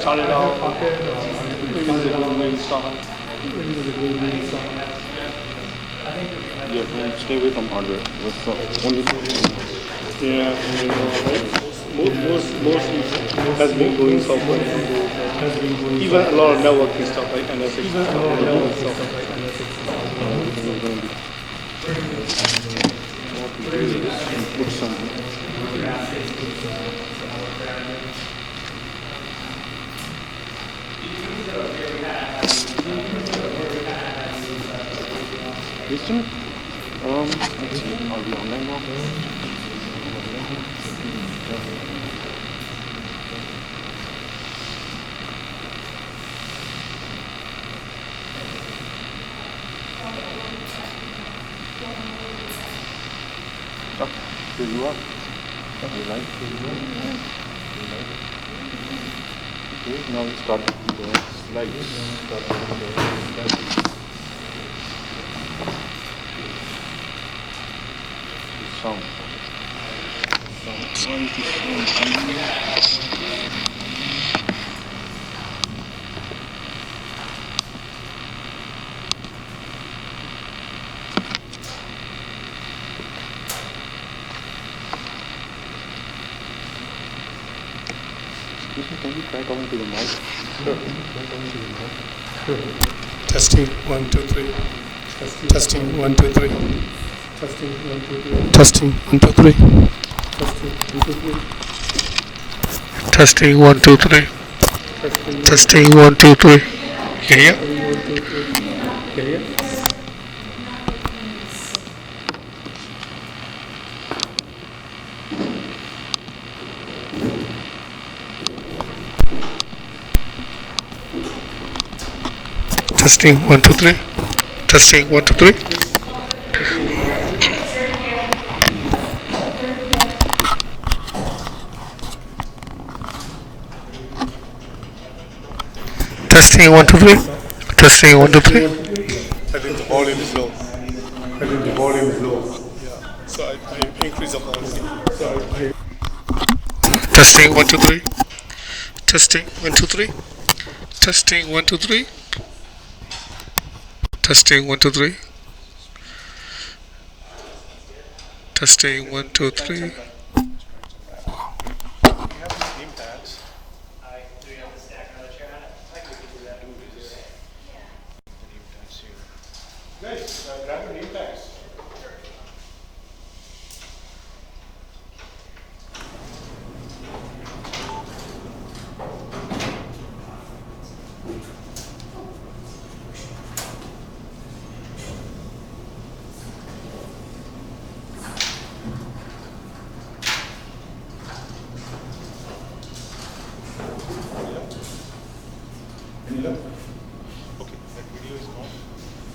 started out. Maybe the green stuff. Yeah, don't stay away from hardware. That's the only Yeah, right? Most has been going software. Even a lot of networking stuff like NSX. Even a lot of networking stuff like NSX. put some. Listen, let's see, are we online now? Oh, here you are. You like? Okay, now we start the slides. Sound. Excuse me, can you try talking to the mic? Sure. Testing 1 2 3. Testing 1 2 3. Testing 1 2 3. Testing 1 2 3. Testing 1 2 3. Testing 1 2 3. Can you hear? Testing 1 2 3. Testing 1 2 3. Testing 1 2 3. Testing 1 2 3. I think the volume is low. Yeah. So I increase the volume. Testing 1 2 3. Testing 1 2 3. Testing 1 2 3. Testing 1 2 3. Testing 1 2 3.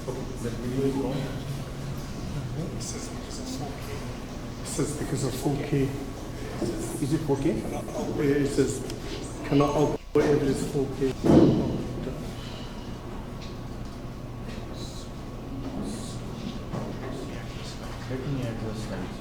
Okay, that video is gone. It says because of 4K. It says because of 4K. Is it 4K? It says cannot output whatever is 4K. Let me add the slides.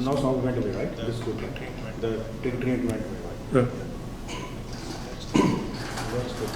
Now sound went away, right? This is good, right? The treatment went away, right? Yeah. That's good.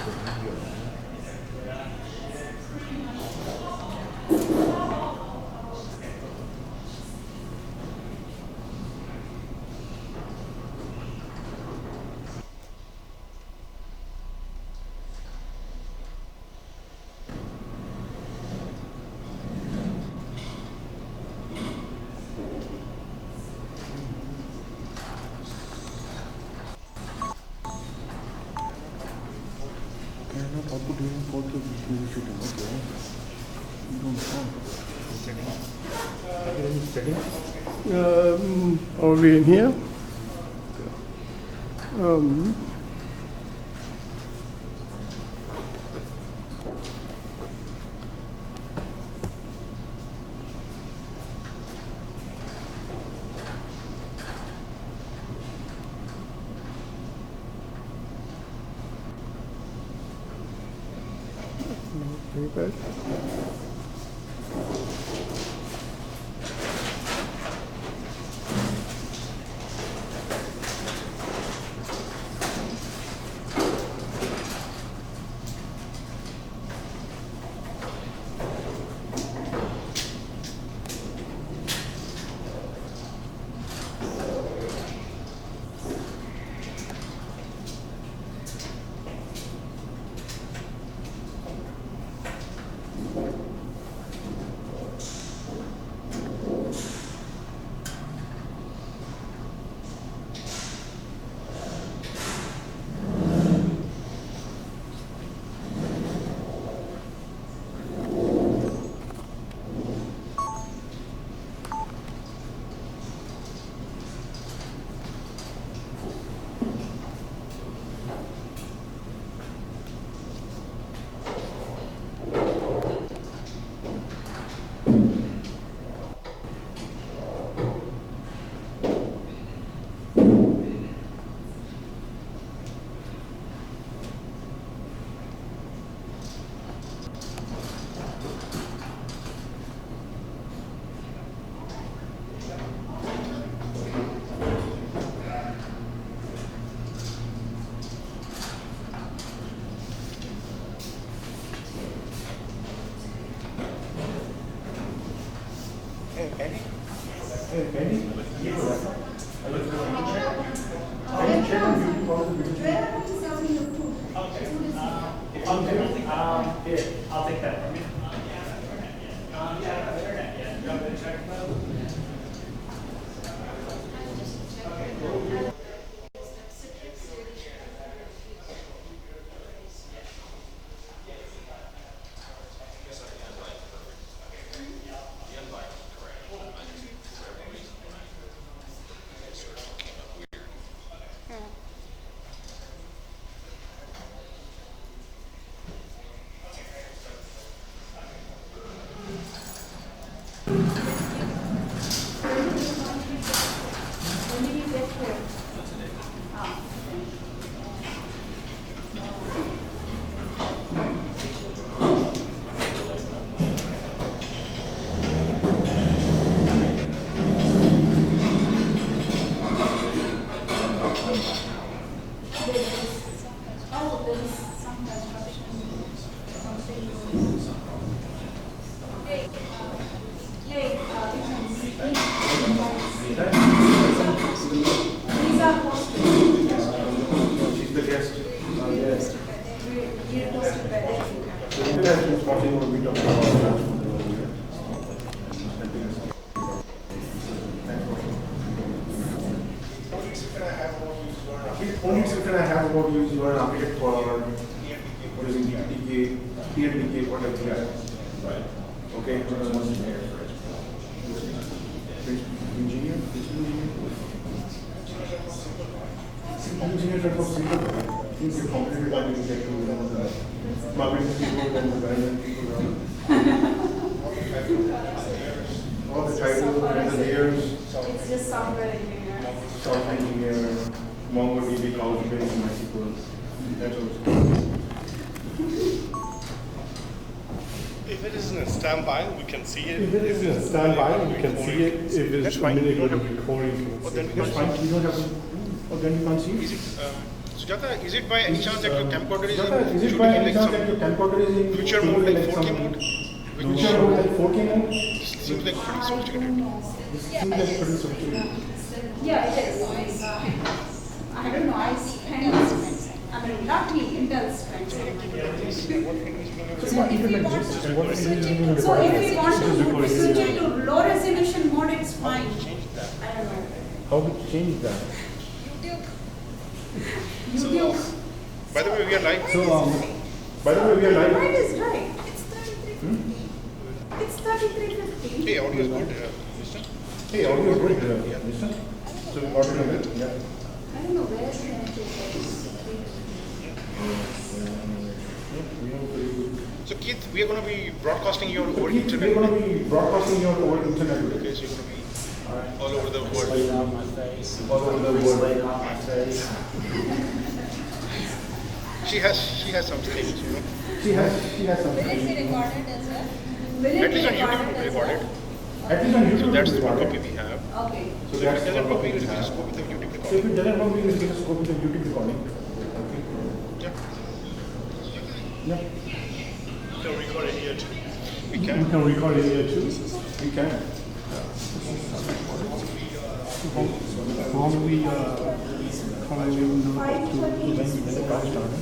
settings? Are we in here? Okay. I'll take that. Only description I have about you is you are an architect for what is it, DPTK, PNDK, whatever you are. Right. Okay. Engineer? Simple engineer for simple. Things get complicated when you get to the marketing people and the management people. All the titles and the layers. It's just software engineer. Software engineer, MongoDB, Couchbase, MySQL. That's all. If it is in a standby, we can see it. If it is in standby, we can see it. If it's That's fine. immediately You don't going to be recording, But then we that's can't fine. You don't have to. Or then you can't see Is it. it, Sujata, is it by any chance that your camcorder is Sujata, is in, it should by be any like chance some that your camcorder is in future should mode, be like some 4K mode? Future mode like 4K mode? Seems like pretty sophisticated. This seems like pretty sophisticated. Yeah, it is. I don't know, I spend, I mean, not me, Intel spends. So what implement this? And what is it? So if we want to switch it to low resolution mode, it's fine. I don't know. How to change that? YouTube. By the way, we are live. So, by the way, we are live. Mine is right. It's 3350. It's 3350. Hey, audio is good. Hey, audio is good. Listen. So we got it a bit. Yeah. I don't know where can I take So Keith, we are going to be broadcasting you over We're internet. going to be broadcasting your over internet. Okay, so you're going to be all over the world. All over the world. She has some things, you know. She has some. Will it be recorded as well? At least on YouTube we recorded. At least on YouTube. So that's the it's one recorded. copy we have. Okay. So So if that's it doesn't one work, we copy will we just have. go with the YouTube So if recording. it doesn't work, we will just go with the YouTube recording. Okay. Yeah. Yeah. So record it here too. We We can. can record it here too. We can. How do we know when the class started?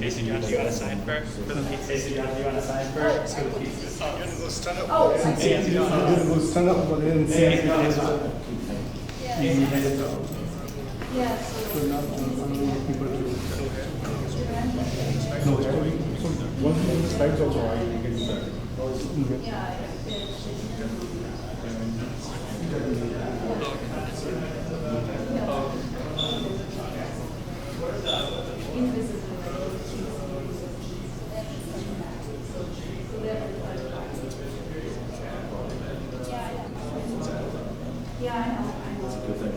Casey, do you want to sign for the pizza? Casey, do you want to sign for the pizza? Oh, I see. It was stand up, but then see Yeah. Yeah. so not people to. No, so once you do the slides also, I can do that. Yeah. Yeah, I know. Good thing.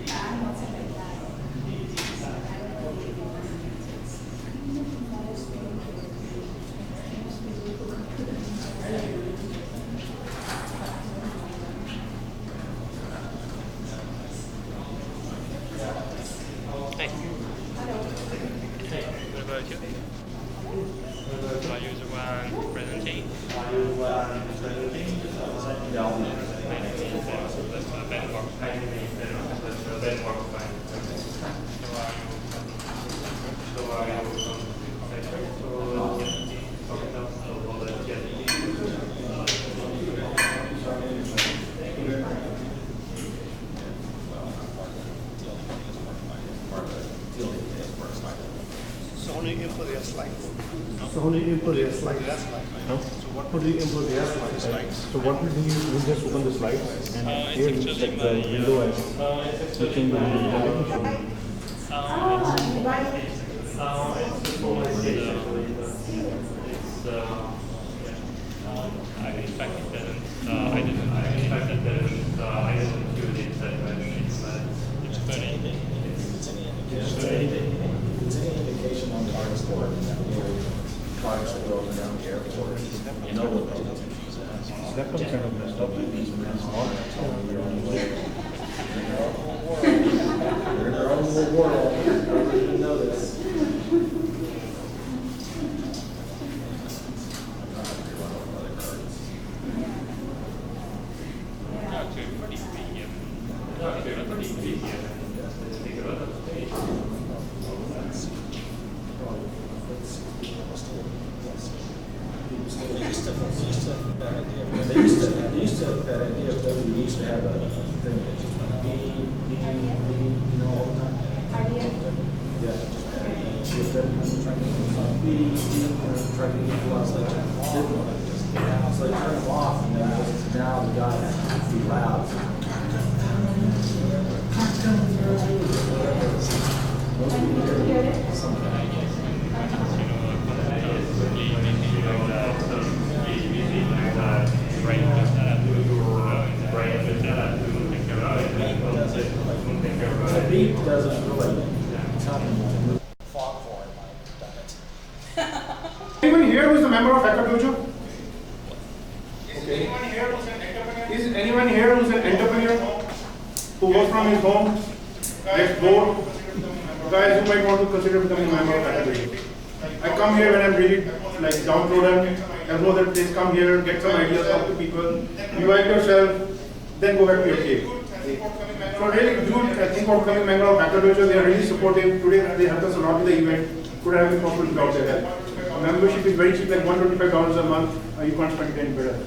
I'm not saying that. Hey. Hey, what about you? User one presenting. So only input their slides. So how do you input the slides? How do you input the slides? So what will you just open the slides and here you check the window as switching the navigation. It's any indication on transport, cars that go up and down the airport, you know what those intentions are. That comes kind of messed up. They're in their own little world, everybody didn't know this. They used to have that idea of that we used to have a thing that just went beep, beep, beep, you know, all the time. Yeah, just trying to beep, beep, trying to get lots like didn't want to just, so they turn them off and then just, now the guy has to be loud. Most people hear it sometimes. The beep doesn't really tell me. Foghorn might have done it. Anyone here who is a member of Hacker Dojo? Okay. Is anyone here who's an entrepreneur who works from his home, gets bored? Guys who might want to consider becoming a member of Hacker Dojo. I come here when I'm really like downtrodden. I know that place, come here, get some ideas, talk to people, revive yourself, then go back to your cave. So really do think about becoming a member of Hacker Dojo. They are really supportive. Today they helped us a lot with the event. Could have been possible without their help. Membership is very cheap, like $125 a month. You can't spend it any better.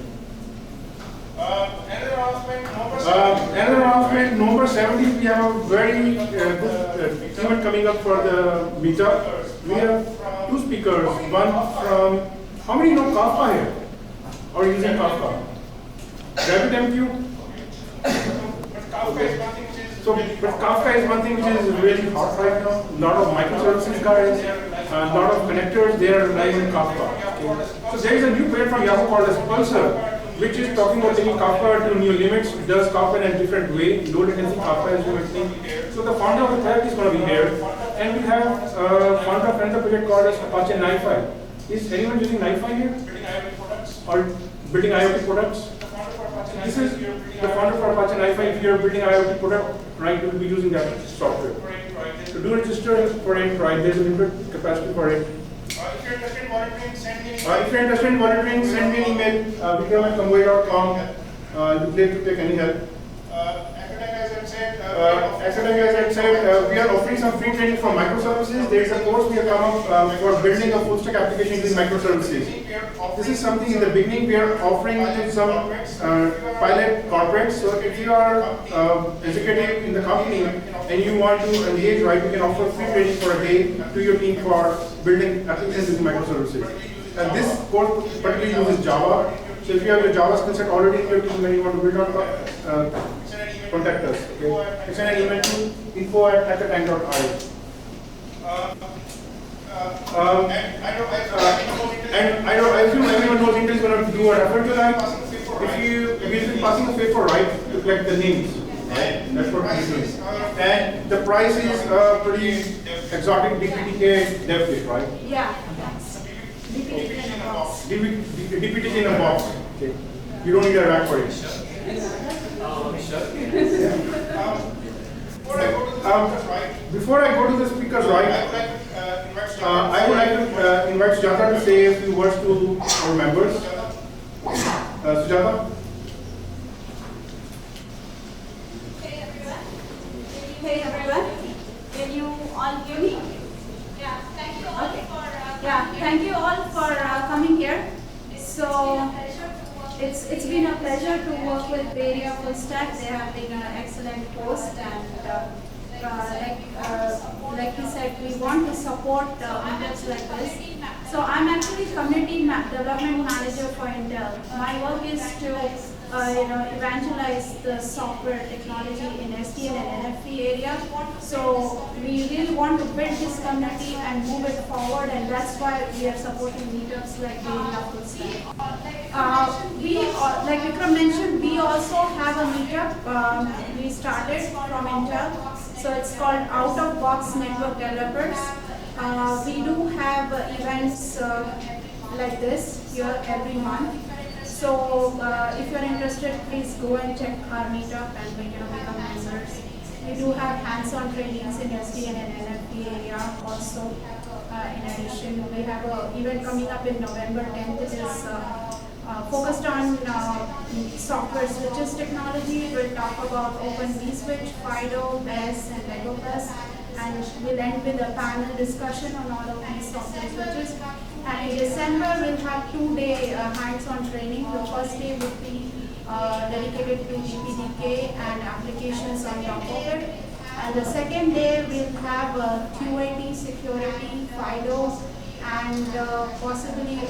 Another announcement, November 17th, we have a very good event coming up for the meetup. We have two speakers. One from, how many know Kappa here? Or or using Kafka? RabbitMQ. So, but Kafka is one thing which is really hot right now. A lot of microservices guys, a lot of connectors, they are relying on Kafka. Okay. So there is a new paper from Yahoo called as Pulsar, which is talking about taking Kafka to new limits. It does Kafka in a different way. Low latency Kafka as you were saying. So the founder of the project is going to be here, and we have founder of another project called as Apache NiFi. Is anyone using NiFi here? Or building IoT products? This is the founder for Apache NiFi. If you are building IoT product, right, you will be using that software. So do register for it, right? There's a limited capacity for it. If you're interested in monitoring, send me an email. If you're interested in monitoring, send me an email. Vikram@convoy.com. You're glad to take any help. As I said, we are offering some free training for microservices. There is a course we have come up for building a full stack application using microservices. This is something in the beginning we are offering to some pilot corporates. So if you are executive in the company and you want to engage, right, you can offer free training for a day to your team for building applications using microservices. And this course particularly uses Java. So if you have your Java skill set already in your team and you want to build on contact us. Okay? Send an email to info@hackertank.io. And I assume everyone knows Intel is going to do a refer to that. If you will be passing a paper, right, to collect the names. Right? That's what we're doing. And the price is pretty exotic DPTK dev kit, right? Yeah, that's DPTK in a box. DPTK in a box. Okay. You don't need a rack for it. Before I go to the speakers, right, I would like to invite Sujata to say a few words to our members. Sujata? Hey everyone, can you all hear me? Yeah, thank you all for Thank you all for coming here. So it's been a pleasure to work with Varia Full Stack. They have been an excellent host, and like he said, we want to support meetups like this. So I'm actually community development manager for Intel. My work is to evangelize the software technology in SDN and NFV area. So we really want to build this community and move it forward, and that's why we are supporting meetups like Varia Full Stack. Like Vikram mentioned, we also have a meetup. We started from Intel. So it's called Out of Box Network Developers. We do have events like this here every month. So if you're interested, please go and check our meetup and become members. We do have hands-on trainings in SDN and NFP area also. In addition, we have an event coming up in November 10th. It is focused on software switches technology. We'll talk about Open vSwitch, FIDO, BES, and Lego Plus, and we'll end with a panel discussion on all of these software switches. And in December, we'll have 2-day hands-on training. The first day would be dedicated to DPDK and applications on top of it. And the second day, we'll have QAT, security, FIDO, and possibly a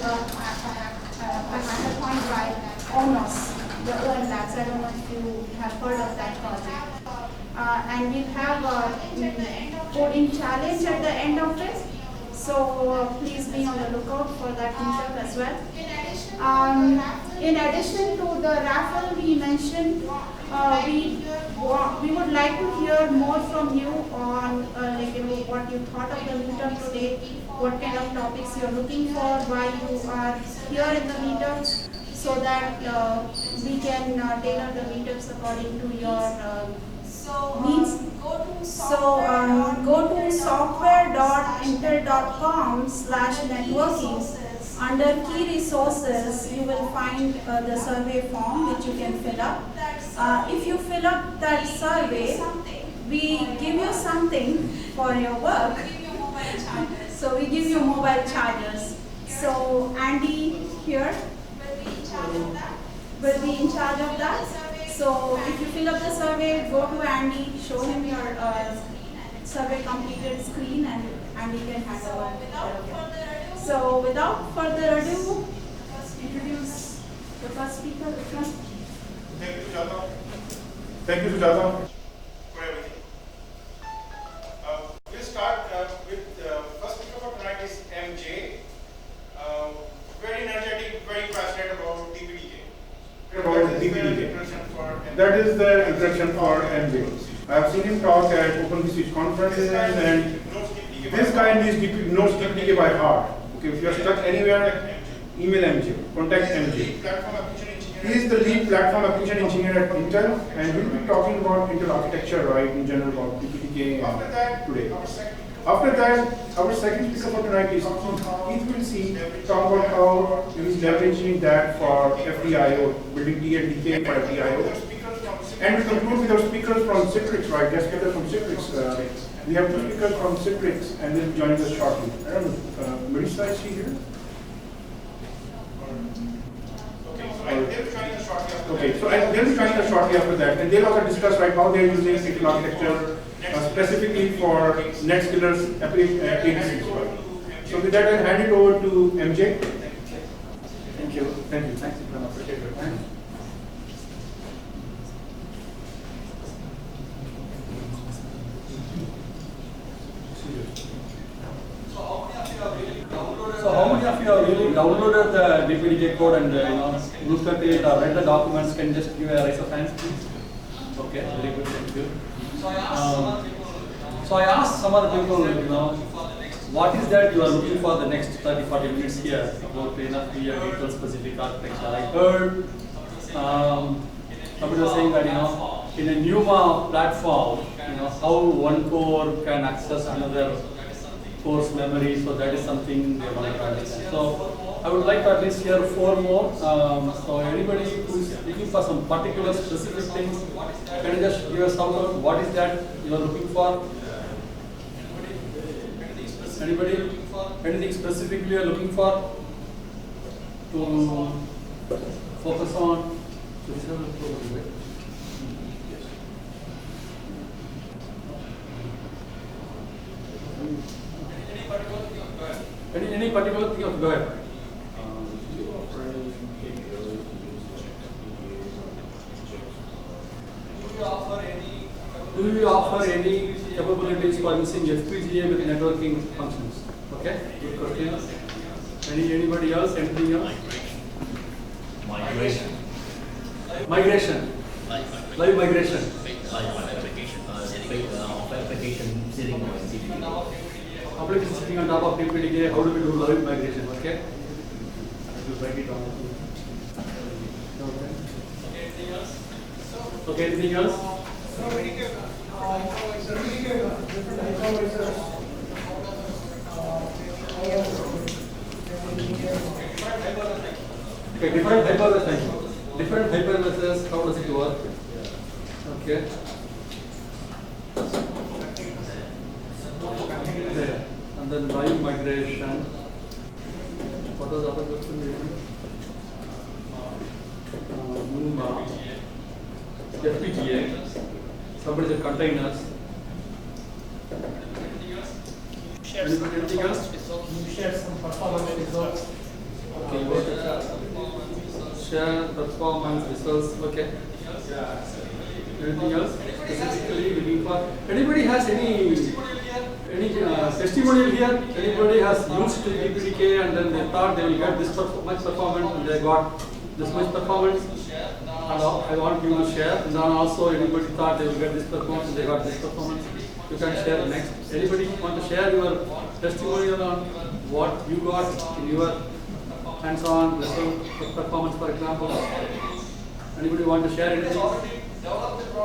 hackathon by ONOS, the ON Labs. I don't know if you have heard of that project. And we'll have a coding challenge at the end of it. So please be on the lookout for that meetup as well. In addition to the raffle we mentioned, we would like to hear more from you on what you thought of the meetup today, what kind of topics you're looking for, why you are here in the meetup, so that we can tailor the meetups according to your needs. So go to software.intel.com/networking. Under key resources, you will find the survey form which you can fill up. If you fill up that survey, we give you something for your work. So we give you mobile chargers. So Andy here will be in charge of that. So if you fill up the survey, go to Andy, show him your survey completed screen, and Andy can handle it. So without further ado, introduce the speaker front. Thank you, Sujata. Thank you, Sujata, for everything. We'll start with first speaker for tonight is MJ. Very energetic, very passionate about DPDK. About DPDK. That is the introduction for MJ. I have seen him talk at Open Switch conferences, and this guy knows DPDK by heart. Okay, if you are stuck anywhere, email MJ, contact MJ. He is the lead platform application engineer at Intel, and we will be talking about Intel architecture, right, in general about DPDK today. After that, our second speaker for tonight is Keith. Will talk about how he is leveraging that for FDIO, building DLDK for FDIO. And we conclude with our speakers from Citrix, right? Guest speaker from Citrix. We have two speakers from Citrix, and they'll be joining us shortly. I don't know, Marisa, is she here? Okay, so they'll be joining us shortly after that, and they'll also discuss right how they're using Intel architecture specifically for NetSkiller's ADCs. Right? So with that, I'll hand it over to MJ. Thank you. Thank you. Thanks, I appreciate your time. So how many of you have really downloaded the DPDK code and looked at it or read the documents? Can you just give a raise of hands, please? Okay, very good, thank you. So I asked some other people, what is that you are looking for the next 30-40 minutes here? About enough clear, detailed, specific architecture. I heard somebody was saying that in a NUMA platform, how one core can access another course memory, so that is something they want to understand. So I would like to at least hear 4 more. So anybody who is looking for some particular specific things, can you just give us some what is that you are looking for? Anybody? Anything specifically you are looking for to focus on? Any particular thing? Go ahead. Do you offer any capabilities for using FPGA with networking functions? Okay, good question. Anybody else? Anything else? Migration. Migration. Live migration. Application sitting on DPDK. Application sitting on top of DPDK. How do we do live migration? Okay. I will write it down. Okay. Anything else? Okay, different hypervisors. Different hypervisors, how does it work? Okay. There. And then live migration. What was the other question? NUMA. FPGA. Somebody said containers. Anything else? You share some performance results. Okay, you want to share performance results. Okay. Anything else? Specifically looking for. Anybody has any testimonial here? Anybody has used DPDK and then they thought they will get this much performance and they got this much performance? And I want you to share. And then also anybody thought they will get this performance and they got this performance? You can share next. Anybody want to share your testimonial on what you got in your hands-on performance, for example? Anybody want to share anything?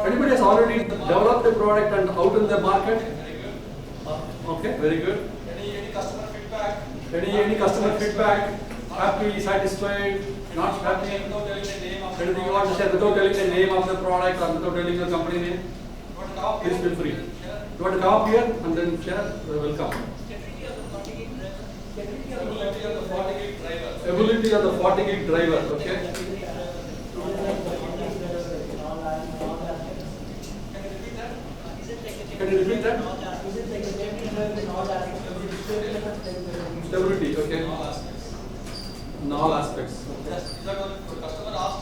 Anybody has already developed a product and out in the market? Okay, very good. Any customer feedback? Any customer feedback? Happy, satisfied, not happy? Anything you want to share without telling the name of the product or without telling the company name? Please feel free. You want to come up here and then share? Welcome. Ability of the 40 gig driver, okay? Can you repeat that? Stability, okay. In all aspects. Okay.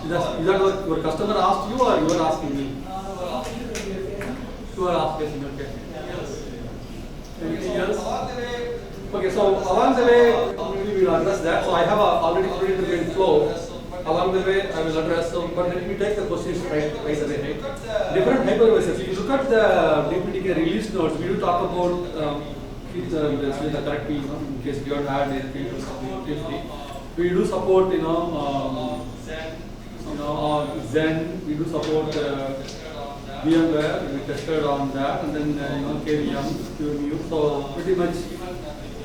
Is Is that what your customer asked you or you are asking me? You are asking, okay. Anything else? Okay, so along the way, we will address that. So I have already put it in flow. Along the way, I will address. So, but let me take the questions right away. Right? Different hypervisors. If you look at the DPDK release notes, we will talk about the correct key, in case you don't add anything to something. We do support, Zen. We do support VMware. We tested on that, and then KVM, QEMU. So pretty much,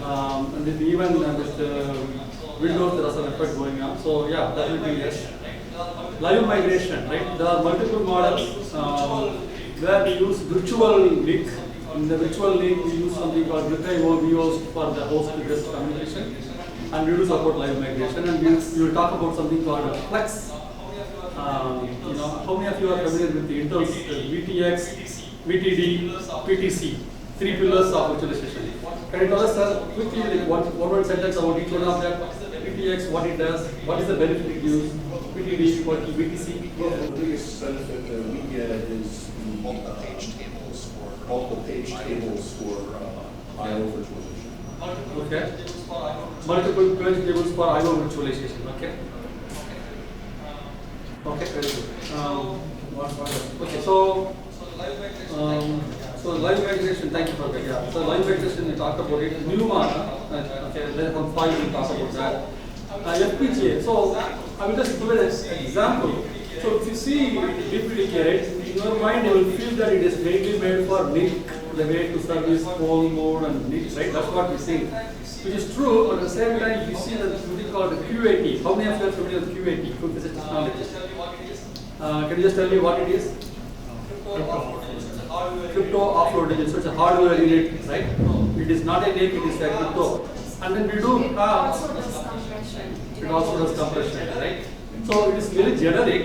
and then even with Windows, there are some effect going on. So yeah, that will be yes. Live migration, right? There are multiple models where we use virtual link. In the virtual link, we use something called VOS for the host-to-guest communication, and we do support live migration. And we will talk about something called Flex. How many of you are familiar with the Intel's VTX, VTD, PTC, three pillars of virtualization? Can you tell us quickly, like one sentence about each one of them? VTX, what it does, what is the benefit it gives? VTD, what VTC? Yeah, the biggest benefit that we get is the multiple page tables for I/O virtualization. Okay. Multiple page tables for I/O virtualization. Okay. Okay, very good. Okay, so live migration, thank you for that. Yeah. So live migration, we talked about it. Newman, okay, then on 5 we talk about that. FPGA. So I will just give an example. So if you see DPDK, in your mind you will feel that it is mainly made for NIC, the way to service phone mode and NIC, right? That's what we see. Which is true, but at the same time you see that something called QAT. How many of you are familiar with QAT? Quick Visit Technology. Can you just tell me what it is? Crypto offloading. So it's a hardware unit, right? It is not a NIC, it is a crypto. And then we do it also does compression. It also does compression, right? So it is very generic.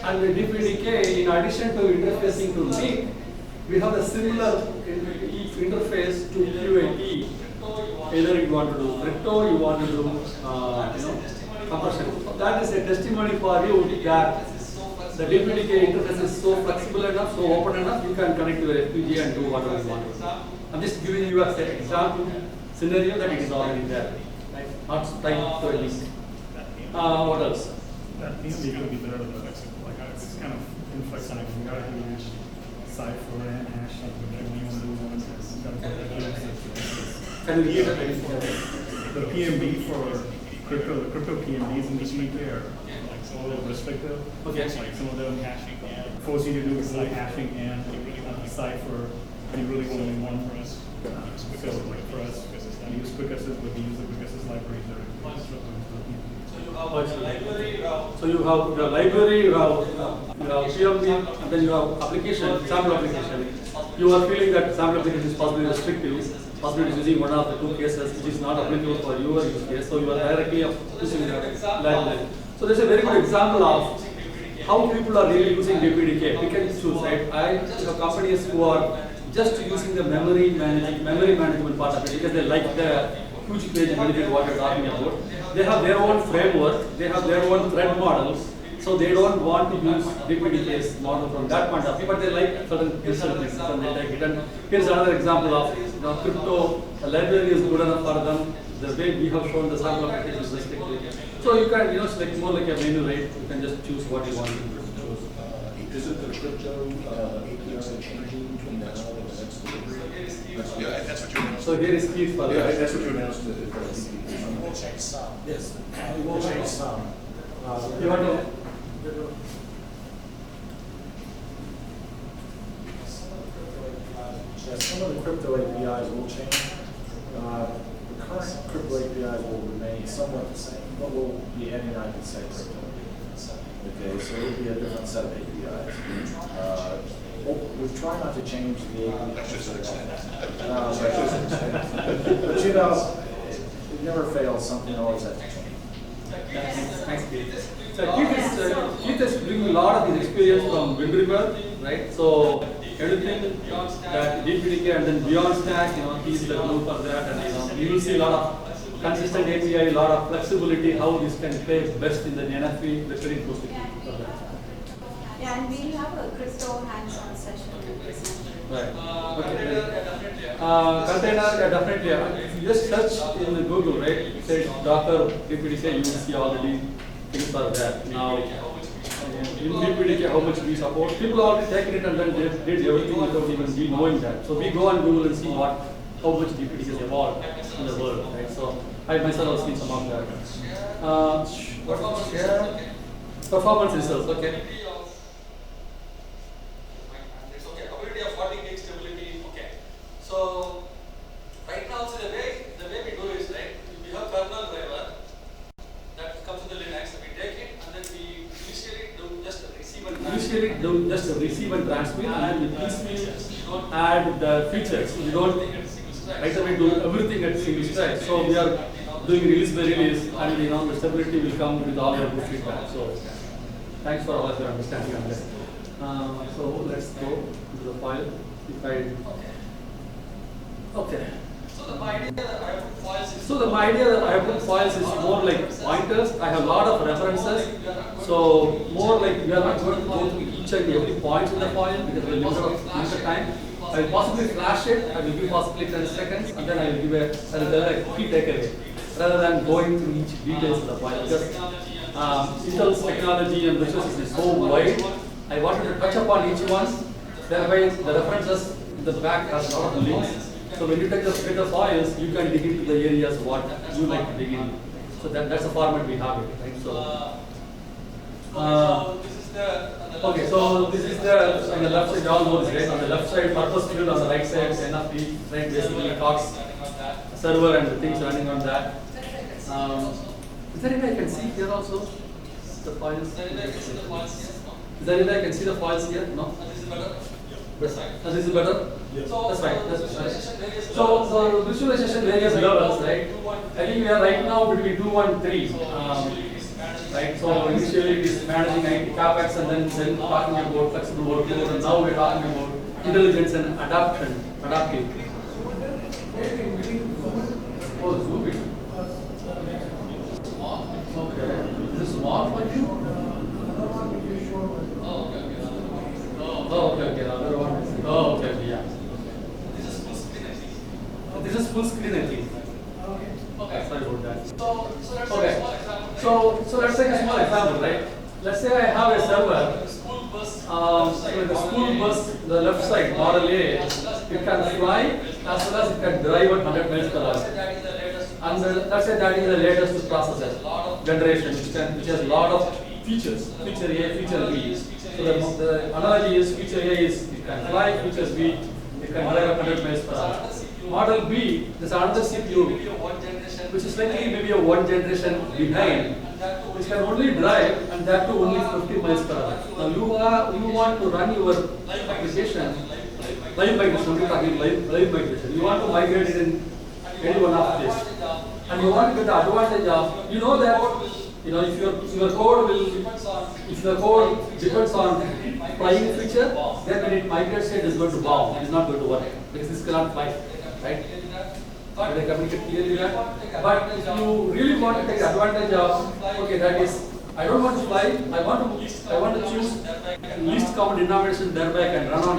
And with DPDK, in addition to interfacing to NIC, we have a similar interface to QAT. Either you want to do crypto, you want to do compression. So that is a testimony for you that the DPDK interface is so flexible enough, so open enough, you can connect to your FPGA and do whatever you want to do. I'm just giving you an example scenario that it is already there, right? Not tied to a link. What else? That PMB could be better than flexible. Like it's kind of inflexible. You gotta do cipher and hash like when you want to do one. Can you repeat that? The PMB for crypto PMBs in DPDK are like some of them restrictive. Okay. Like some of them force you to do both hashing and cipher. And you really only one for us. Because like for us, we use QuickAssist, but we use the QuickAssist libraries that are restrictive to the PMB. So you have the library, you have PMB, and then you have application, sample application. You are feeling that sample application is possibly restrictive, possibly using one of the two cases which is not applicable for your use case. So you are directly using the library. So there's a very good example of how people are really using DPDK. We can choose, right? I have companies who are just using the memory management part of it because they like the huge page benefit what you're talking about. They have their own framework, they have their own thread models, so they don't want to use DPDK's model from that point of view, but they like certain things and they take it. And here's another example of crypto, the library is good enough for them, the way we have shown the sample application is restricted. So you can, it's like more like a menu, right? You can just choose what you want to do. Is it the crypto API changing between now and the next delivery? Yeah, that's what you announced. So here is Keith for Yeah, that. that's what you announced. We'll change some. Yes, we will change some. You want to? Yeah, some of the crypto APIs will change. The current crypto APIs will remain somewhat the same, but we'll be adding, I could say, crypto. Okay, so it'll be a different set of APIs. We try not to change the APIs. That's just an extent. But it never fails, something always has to change. Thanks, Keith. So Keith is bringing a lot of his experience from Wind River, right? So everything that DPDK and then beyond stack, he's the glue for that, and you will see a lot of consistent API, a lot of flexibility, how this can play best in the NFV, we're very close to it. Yeah, and we have a crypto hands-on session. Right. Okay. Container, yeah, definitely. If you just search in the Google, right? Say Docker PPDK, you will see already things are there. Now, in PPDK, how much we support. People already taken it and then did everything without even we knowing that. So we go on Google and see how much PPDK has evolved in the world, right? So I myself have seen some of that. What else? Yeah. Performance results, okay. So right now, so the way we do is, right, we have kernel driver that comes with the Linux, we take it and then we initially do just receive and transmit. Initially do just receive and transmit, and we piecemeal add the features. We don't right away do everything at single strike. So we are doing release by release, and the stability will come with all your good feedback. So thanks for all of your understanding on that. So let's go to the file. If I okay. So the idea that I put files is So the idea that I put files is more like pointers. I have a lot of references. So more like we are not going to go through each and every point in the file because we are limited time. I will possibly flash it. I will give possibly 10 seconds, and then I will give a key takeaway rather than going through each details of the file. Because Intel's technology and resources is so wide. I wanted to touch upon each one. Thereby, the references in the back has a lot of links. So when you take the files, you can dig into the areas what you like to dig in. So that's the format we have it, right? So, this is the okay, so this is the on the left side, all know this, right? On the left side, purpose field, on the right side, NFV, right? Basically, talks server and the things running on that. Is there any way I can see here also the files? Is there any way I can see the files here? No. this is better. This is better? Yeah. That's right. That's right. So visualization various levels, right? I think we are right now between 2 and 3. Right? So initially it is managing IT capex and then talking about flexible workload, and now we are talking about intelligence and adaptive. Oh, Zoom it. Okay. Is this small for you? Oh, okay, the other one is, oh, okay, yeah. This is full screen, I think. This is full screen, I think. Okay. Sorry about that. So let's take Okay. a small example. So let's take a small example, right? Let's say I have a server. School bus. With the school bus, the left side, model A, it can fly as well as it can drive at 100 miles per hour. And let's say that is the latest processor generation, which has a lot of features. Feature A, feature B. So the analogy is feature A is it can fly, feature B, it can drive at 100 miles per hour. Model B, there's another CPU, which is likely maybe a one generation behind, which can only drive and that too only 50 miles per hour. Now you want to run your application, live migration, we're talking live migration. You want to migrate it in any one of this. And you want to get the advantage of, if your code depends on flying feature, then when it migrates it is going to bomb, it is not going to work because this cannot fly, right? Did I communicate clearly that? But if you really want to take advantage of, okay, that is, I don't want to fly, I want to choose least common denomination, thereby I can run on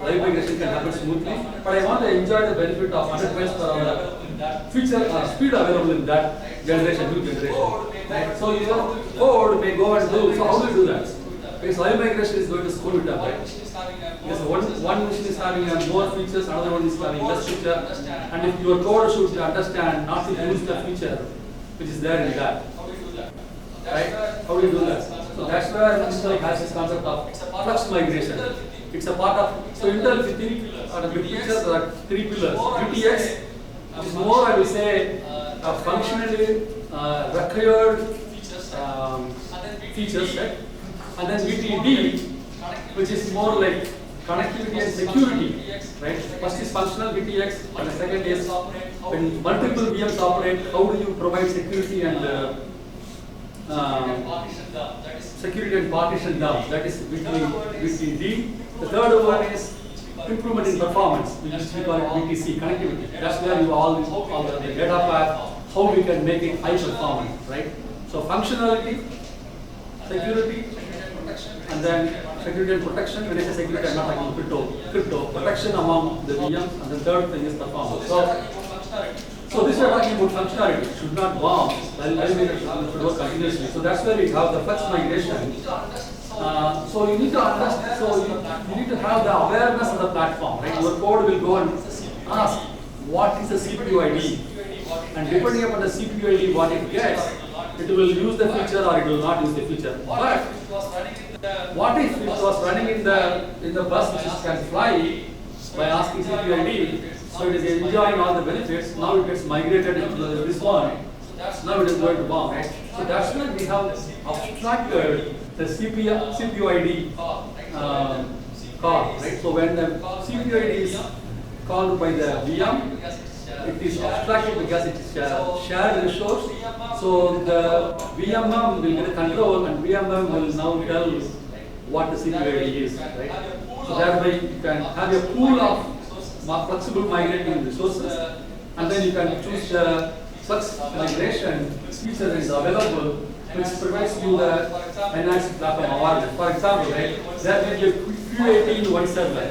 live migration can happen smoothly, but I want to enjoy the benefit of 100 miles per hour feature speed available in that generation, new generation. Right? So your code may go and do, so how do you do that? Because live migration is going to screw it up, right? Because one machine is having more features, another one is having less feature, and if your code should understand not to use the feature which is there in that. Right? How do you do that? So that's where Intel has this concept of flux migration. It's a part of, so Intel, if you think on a big picture, there are 3 pillars. VTX, which is more, I will say, functionally required features, right? And then VTD, which is more like connectivity and security, right? First is functional VTX, and the second is when multiple VMs operate, how do you provide security and partition down? That is VTD. The third one is improvement in performance, which we call it VTC, connectivity. That's where you all the data path how we can make it high performance, right? So functionality, security, and then security and protection. When I say security, I'm not talking about crypto protection among the VMs, and the third thing is performance. So this we are talking about functionality. It should not bomb. It should work continuously. So that's where we have the flex migration. So you need to understand. So you need to have the awareness of the platform, right? Your code will go and ask what is the CPU ID, and depending upon the CPU ID, what it gets, it will use the feature or it will not use the feature. But what if it was running in the bus which can fly by asking CPU ID? So it is enjoying all the benefits. Now it gets migrated into this one. Now it is going to bomb, right? So that's when we have abstracted the CPU ID call, right? So when the CPU ID is called by the VM, it is abstracted because it is a shared resource. So the VMM will get a control, and VMM will now tell what the CPU ID is, right? So thereby you can have a pool of flexible migrating resources, and then you can choose the flex migration feature that is available, which provides you the enhanced platform awareness. For example, right, there may be a QAT in one server,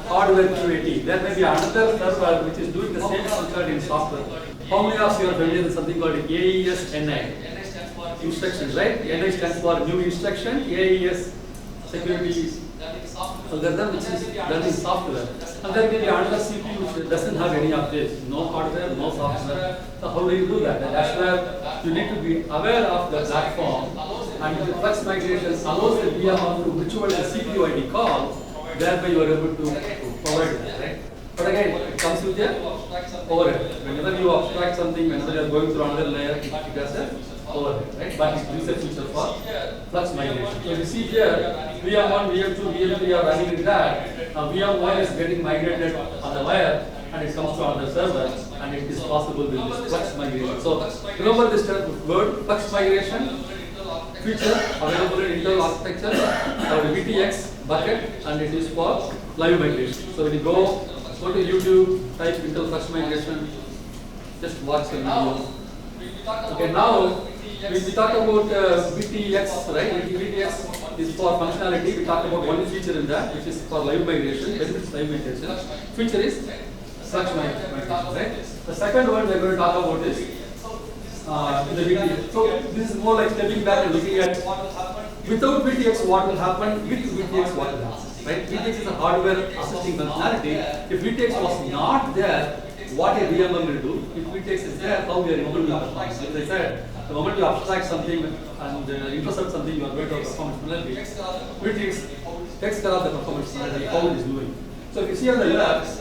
hardware QAT. There may be another server which is doing the same function in software. How many of you are familiar with something called AES NI? Instructions, right? NI stands for new instruction, AES security algorithm, which is done in software. And there may be another CPU which doesn't have any of this, no hardware, no software. So how do you do that? And that's where you need to be aware of the platform, and the flex migration allows the VM to whichever the CPU ID call, thereby you are able to provide that, right? But again, it comes with the overhead. Whenever you abstract something, whenever you are going through another layer, it has a overhead, right? But it is a feature for flux migration. So you see here, VM1, VM2, VM3 are running in that. Now VM1 is getting migrated on the wire, and it comes to another server, and it is possible with this flux migration. So remember this word, flux migration feature available in Intel architecture, or VTX bucket, and it is for live migration. So when you go to YouTube, type Intel flux migration, just watch the video. Okay, now we talk about VTX, right? VTX is for functionality. We talk about one feature in that, which is for live migration, benefits live migration. Feature is flux migration, right? The second one we are going to talk about is the VTX. So this is more like stepping back and looking at without VTX what will happen, with VTX what will happen, right? VTX is a hardware assisting functionality. If VTX was not there, what a VMM will do. If VTX is there, how we are improving the performance. As I said, the moment you abstract something and intercept something, you are going to have performance penalty. VTX takes care of the performance penalty, how it is doing. So if you see on the left,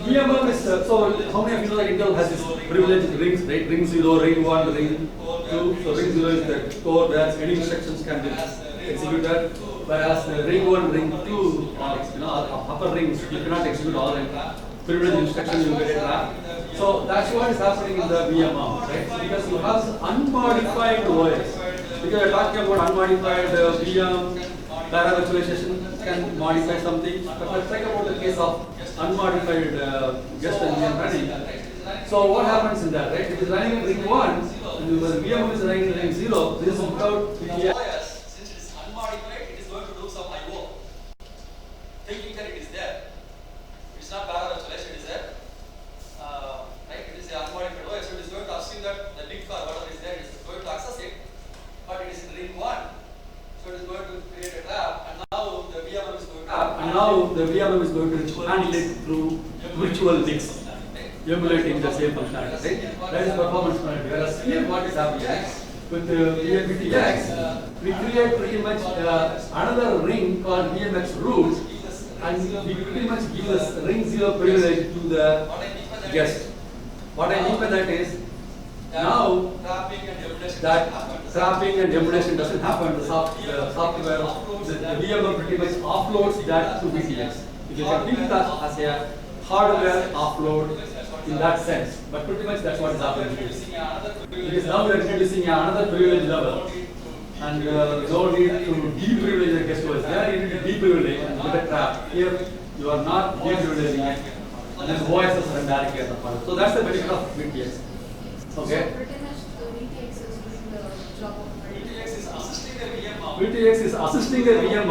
VMM is, so how many of you know that Intel has this privileged rings, right? Ring 0, ring 1, ring 2. So ring 0 is the core where any instructions can be executed, whereas ring 1, ring 2, upper rings, you cannot execute all in privileged instructions, you get a trap. So that's what is happening in the VMM, right? Because you have unmodified OS. Because you're talking about unmodified VM, para-virtualization can modify something. But let's talk about the case of unmodified guest engine running. So what happens in that, right? It is running in ring 1, and the VM is running in ring 0. This is without VTX. Since it is unmodified, it is going to do some I/O, thinking that it is there. It's not para-virtualized, it is there. Right? It is an unmodified OS, so it is going to assume that the link or whatever is there is going to access it, but it is in ring 1. So it is going to create a trap, and now the VMM is going to handle it through virtual links, emulating the same functionality. Right? That is performance penalty. Whereas here, what is happening with VTX, we create pretty much another ring called VMX root, and we pretty much give this ring 0 privilege to the guest. What I mean by that is, now that trapping and emulation doesn't happen, the software, the VMM pretty much offloads that to VTX. You can think of that as a hardware offload in that sense, but pretty much that's what is happening here. Because now we are introducing another privilege level, and no need to deprivilege the guest OS. There you need to deprivilege and put a trap. Here you are not deprivileging it, and then OS is run directly at the point. So that's the benefit of VTX. Okay. So pretty much the VTX is doing the job of VTX is assisting the VM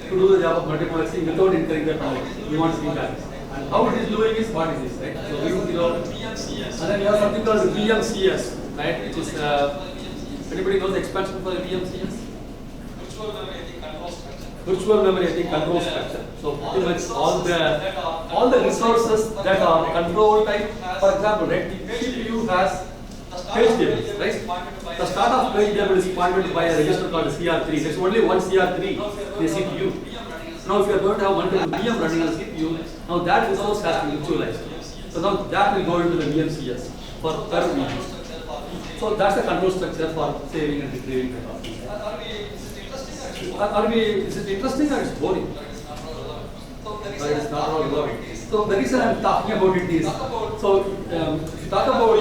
to do the job of multiplexing without incurring the penalty. We want feedback. And how it is doing is what it is, right? So we and then we have something called VMCS, right? Which is anybody knows the expansion for the VMCS? Virtual memory, I think, control structure. So pretty much all the resources that are control type. For example, right, CPU has page tables, right? The start of page table is pointed by a register called CR3. There's only one CR3 in the CPU. Now, if you are going to have multiple VM running on the CPU, now that resource has to be virtualized. So now that will go into the VMCS for per VM. So that's the control structure for saving and retrieving. Is it interesting or it's boring? But it's not all boring. So the reason I'm talking about it is, so if you talk about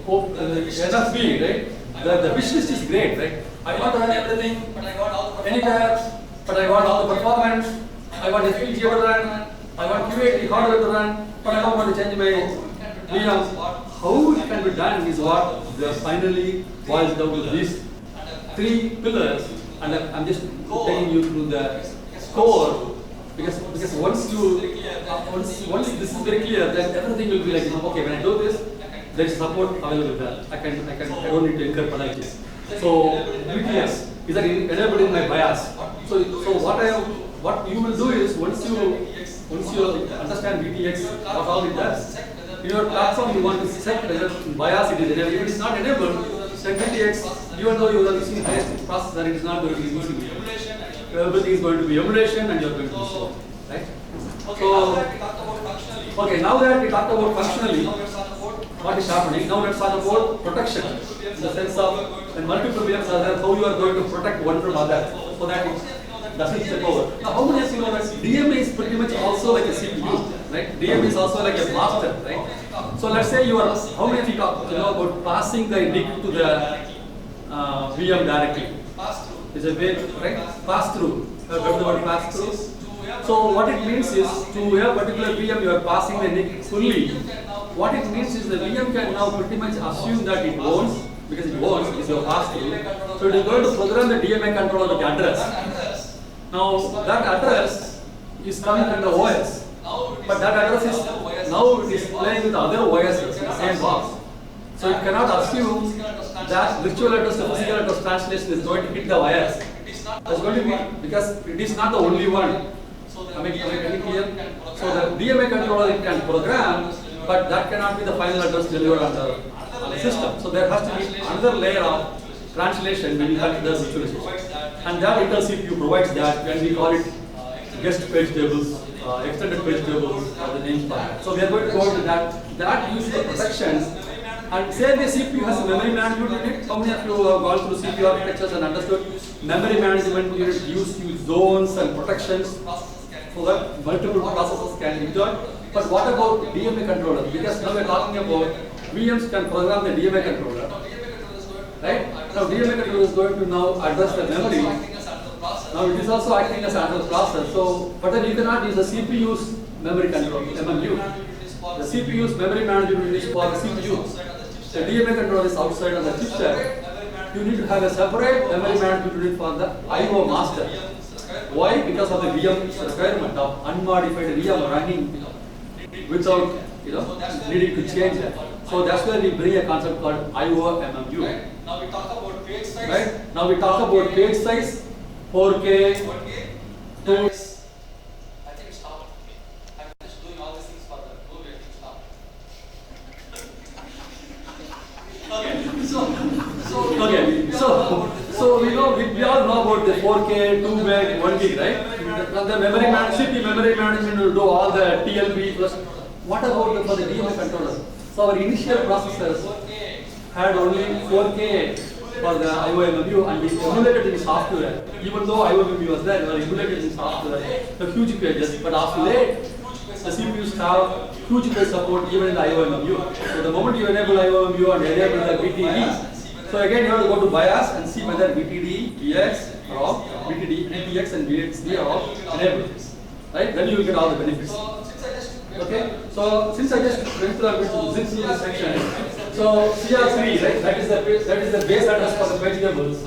NFV, right? The wish list is great, right? I want to run everything, but I want all the anywhere, but I want all the performance. I want FPGA to run. I want QAT hardware to run, but I don't want to change my VM. How it can be done is what finally boils down to these three pillars. And I'm just taking you through the core, because once this is very clear, then everything will be like, okay, when I do this, there is support available there. I don't need to incur penalties. So VTS is enabled in my BIOS. So what you will do is once you understand VTX, what all it does, in your platform you want to check whether in BIOS it is enabled. If it is not enabled, then VTX, even though you are using highest processor, it is not going to be using emulation. Everything is going to be emulation and you are going to be slow, right? So, okay, now that we talked about functionally, what is happening, now let's talk about protection. In the sense of when multiple VMs are there, how you are going to protect one from other, so that it doesn't step over. Now, how many of you know that DMA is pretty much also like a CPU, right? DMA is also like a master, right? So let's say you are, how many of you know about passing the NIC to the VM directly? Is a way, right? Pass through. Have you heard the word pass through? So what it means is, to a particular VM you are passing the NIC fully. What it means is the VM can now pretty much assume that it owns, because it owns, because you have passed through. So it is going to program the DMA controller with the address. Now that address is coming from the OS, but that address is now it is playing with other OSs in the same box. So it cannot assume that virtual address to physical address translation is going to hit the OS. That's going to be, because it is not the only one. I mean, very clear. So the DMA controller it can program, but that cannot be the final address delivered on the system. So there has to be another layer of translation when you consider virtualization. And that Intel CPU provides that, when we call it guest page tables, extended page tables, or the names for that. So we are going to go into that. That uses the protections. And say the CPU has a memory management unit. How many of you have gone through CPU architectures and understood memory management unit use zones and protections so that multiple processes can enjoy? But what about DMA controller? Because now we are talking about VMs can program the DMA controller. Right? Now DMA controller is going to now address the memory. Now it is also acting as another process. So, but then you cannot use the CPU's memory controller, MMU. The CPU's memory management unit is for the CPU. The DMA controller is outside of the chipset. You need to have a separate memory management unit for the I/O master. Why? Because of the VM requirement of unmodified VM running without needing to change it. So that's where we bring a concept called I/O MMU. Now we talk about page size. Right? Now we talk about page size, 4K, 2. So we all know about the 4K, 2 meg, 1 gig, right? The memory CPU memory management will do all the TLB plus. What about for the DMA controller? So our initial processors had only 4K for the IOMMU, and we emulated in software. Even though IOMMU was there, we were emulated in software. The huge pages, but after late, the CPUs have huge page support even in the IOMMU. So the moment you enable IOMMU and enable the BTD, so again you have to go to BIOS and see whether BTD, BX are all, BTD, BTX and BXD are all enabled. Right? Then you will get all the benefits. Okay? So since I just went through this section, So CR3, right? That is the base address for the page tables.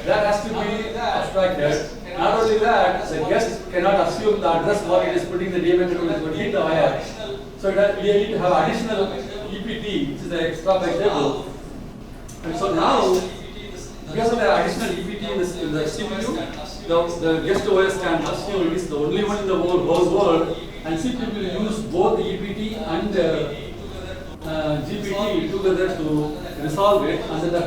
That has to be abstracted. Not only that, the guest cannot assume the address what it is putting the DMN to is going to hit the wire. So that we need to have additional EPT, which is the extra page table. And so now, because of the additional EPT in the CPU, the guest OS can assume it is the only one in the whole world, and CPU will use both the EPT and GPT together to resolve it under the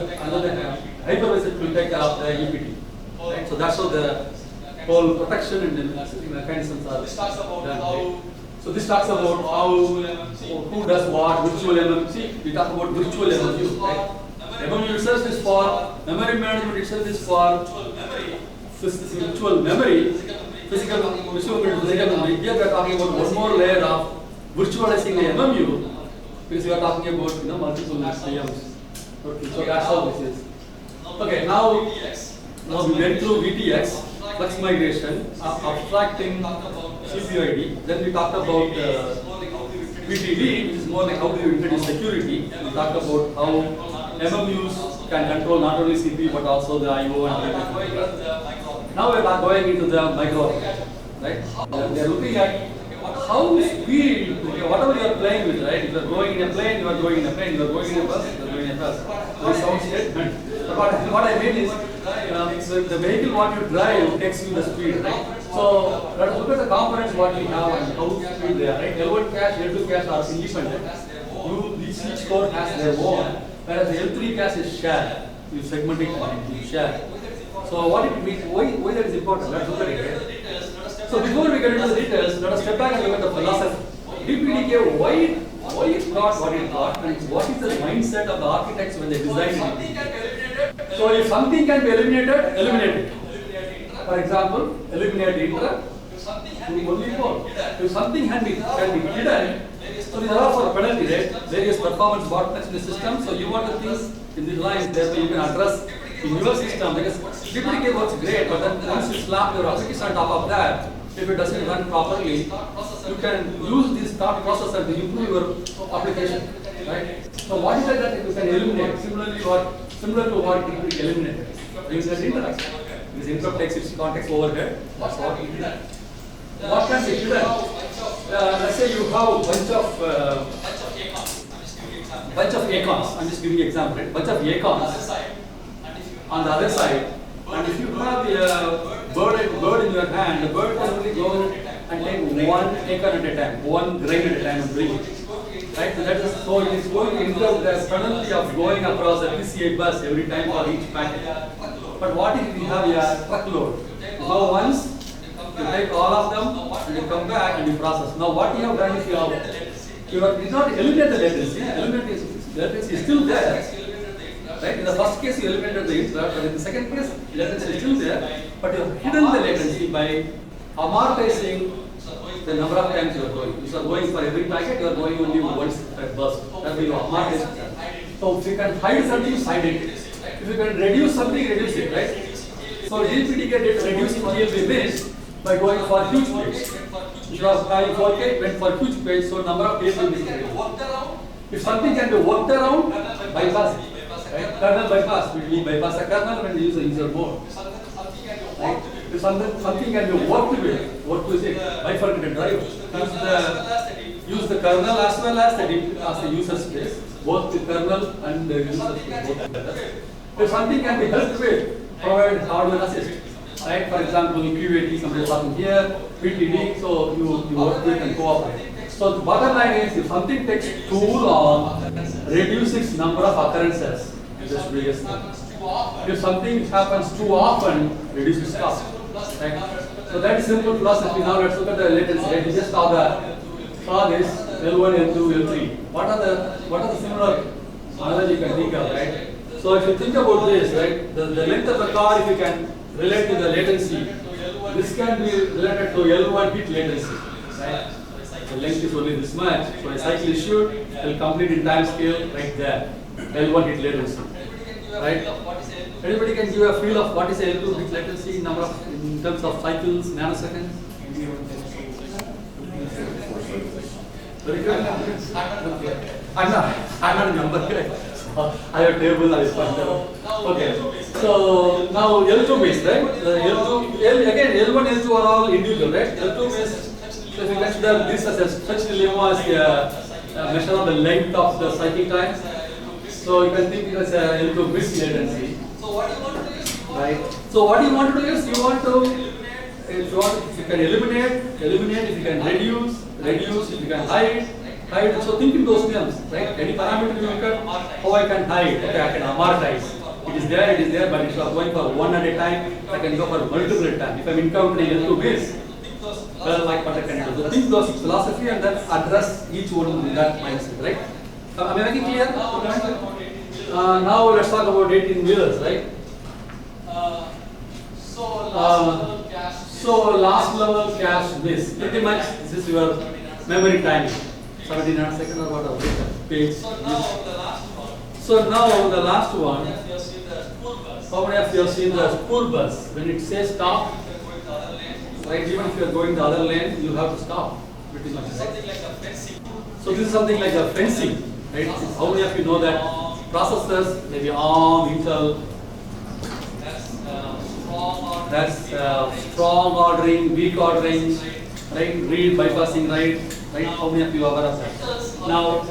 hypervisor will take care of the EPT. Right? So that's how the whole protection and the mechanisms are done. Right? So this talks about how who does what, virtual MMU. See, we talk about virtual MMU, right? MMU itself is for memory management itself is for virtual memory, physical memory. Here we are talking about one more layer of virtualizing the MMU because we are talking about multiple VMs. Okay, so that's how this is. Okay, now we went through VTX, flux migration, abstracting CPUID. Then we talked about VTD, which is more like how do you introduce security. We talked about how MMUs can control not only CPU but also the I/O and everything. Now we are going into the micro, right? They are looking at how speed, whatever you are playing with, right? If you are going in a plane, you are going in a plane. You are going in a bus, you are going in a bus. This sounds statement. But what I mean is, the vehicle what you drive takes you the speed, right? So let's look at the components what we have and how speed they are, right? L1 cache, L2 cache are independent. Each core has their own, whereas the L3 cache is shared. You segment it and you share. So what it means, why that is important? Let's look at it. So before we get into the details, let us step back and look at the philosophy. DPDK, why it got what it got, and what is the mindset of the architects when they designed it? So if something can be eliminated, eliminate it. For example, eliminate interrupt, only code. If something can be hidden, so these are all for penalty, right? Various performance bottlenecks in the system. So you want to think in these lines, therefore you can address in your system because DPDK works great, but then once you slap your application on top of that, if it doesn't run properly, you can use this thought processor to improve your application, right? So what is it that you can eliminate? Similar to what DPDK eliminated. Use that interrupt. This interrupt takes its context overhead. That's what it did. What can be hidden? Let's say you have a bunch of acons. I'm just giving you an example. Right? Bunch of acons on the other side, and if you have a bird in your hand, the bird can only go and take one acorn at a time, one grain at a time, and bring it. Right? So that is so it is going to incur the penalty of going across the PCI bus every time for each packet. But what if we have a truckload? You go once, you take all of them, and you come back and you process. Now what you have done is you did not eliminate the latency. Latency is still there. Right? In the first case, you eliminated the interrupt, but in the second case, latency is still there. But you have hidden the latency by amortizing the number of times you are going. If you are going for every packet, you are going only once per burst. That will amortize it. So if you can hide something, hide it. If you can reduce something, reduce it, right? So DPDK did reduce TLB miss by going for huge page. Instead of having 4K, went for huge page, so number of TLB miss reduced. If something can be worked around, bypass it. Right? Kernel bypass, we bypass the kernel when we use the user mode. Right? If something can be worked with, what to say, bifurcated drive. Use the kernel as well as the user space, both the kernel and the user space. Both. If something can be helped with, provide hardware assist. Right? For example, QAT, somebody is talking here, PTD, so you work with and cooperate. So the bottom line is, if something takes too long, reduce its number of occurrences. This biggest thing. If something happens too often, reduce its cost. Right? So that is simple philosophy. Now let's look at the latency. Right? We just saw this L1, L2, L3. What are the similar analogy you can think of, right? So if you think about this, right, the length of the car, if you can relate to the latency, this can be related to L1 bit latency. Right? The length is only this much. So a cycle is issued, it will complete in time scale right there. L1 bit latency. Right? Anybody can give a feel of what is L2 bit latency in terms of cycles, nanoseconds? Very good. I'm not a number guy. I have a table, I have a okay. So now L2 means, right? Again, L1, L2 are all individual, right? L2 means, so if you consider this as a stretch dilemma as a measure of the length of the cycle time. So you can think it as a L2 bit latency. Right? So what you want to do is you want to, if you can eliminate, if you can reduce, if you can hide. So think in those terms, right? Any parameter you look at, how I can hide, okay, I can amortize. It is there, but instead of going for one at a time, I can go for multiple at a time. If I'm encountering L2 bits, well, like what I can do. So think those philosophy and then address each one in that mindset, right? Am I making clear? Now let's talk about 18 wheelers, right? So last level cache miss. Pretty much this is your memory timing. 79 seconds or whatever page. So now the last one. How many of you have seen the school bus? When it says stop, right? Even if you are going the other lane, you have to stop. Pretty much. So this is something like a fencing, right? How many of you know that processors, maybe ARM, Intel, that's strong ordering, weak ordering, right? Read, bypassing, right? How many of you are aware of that? Now,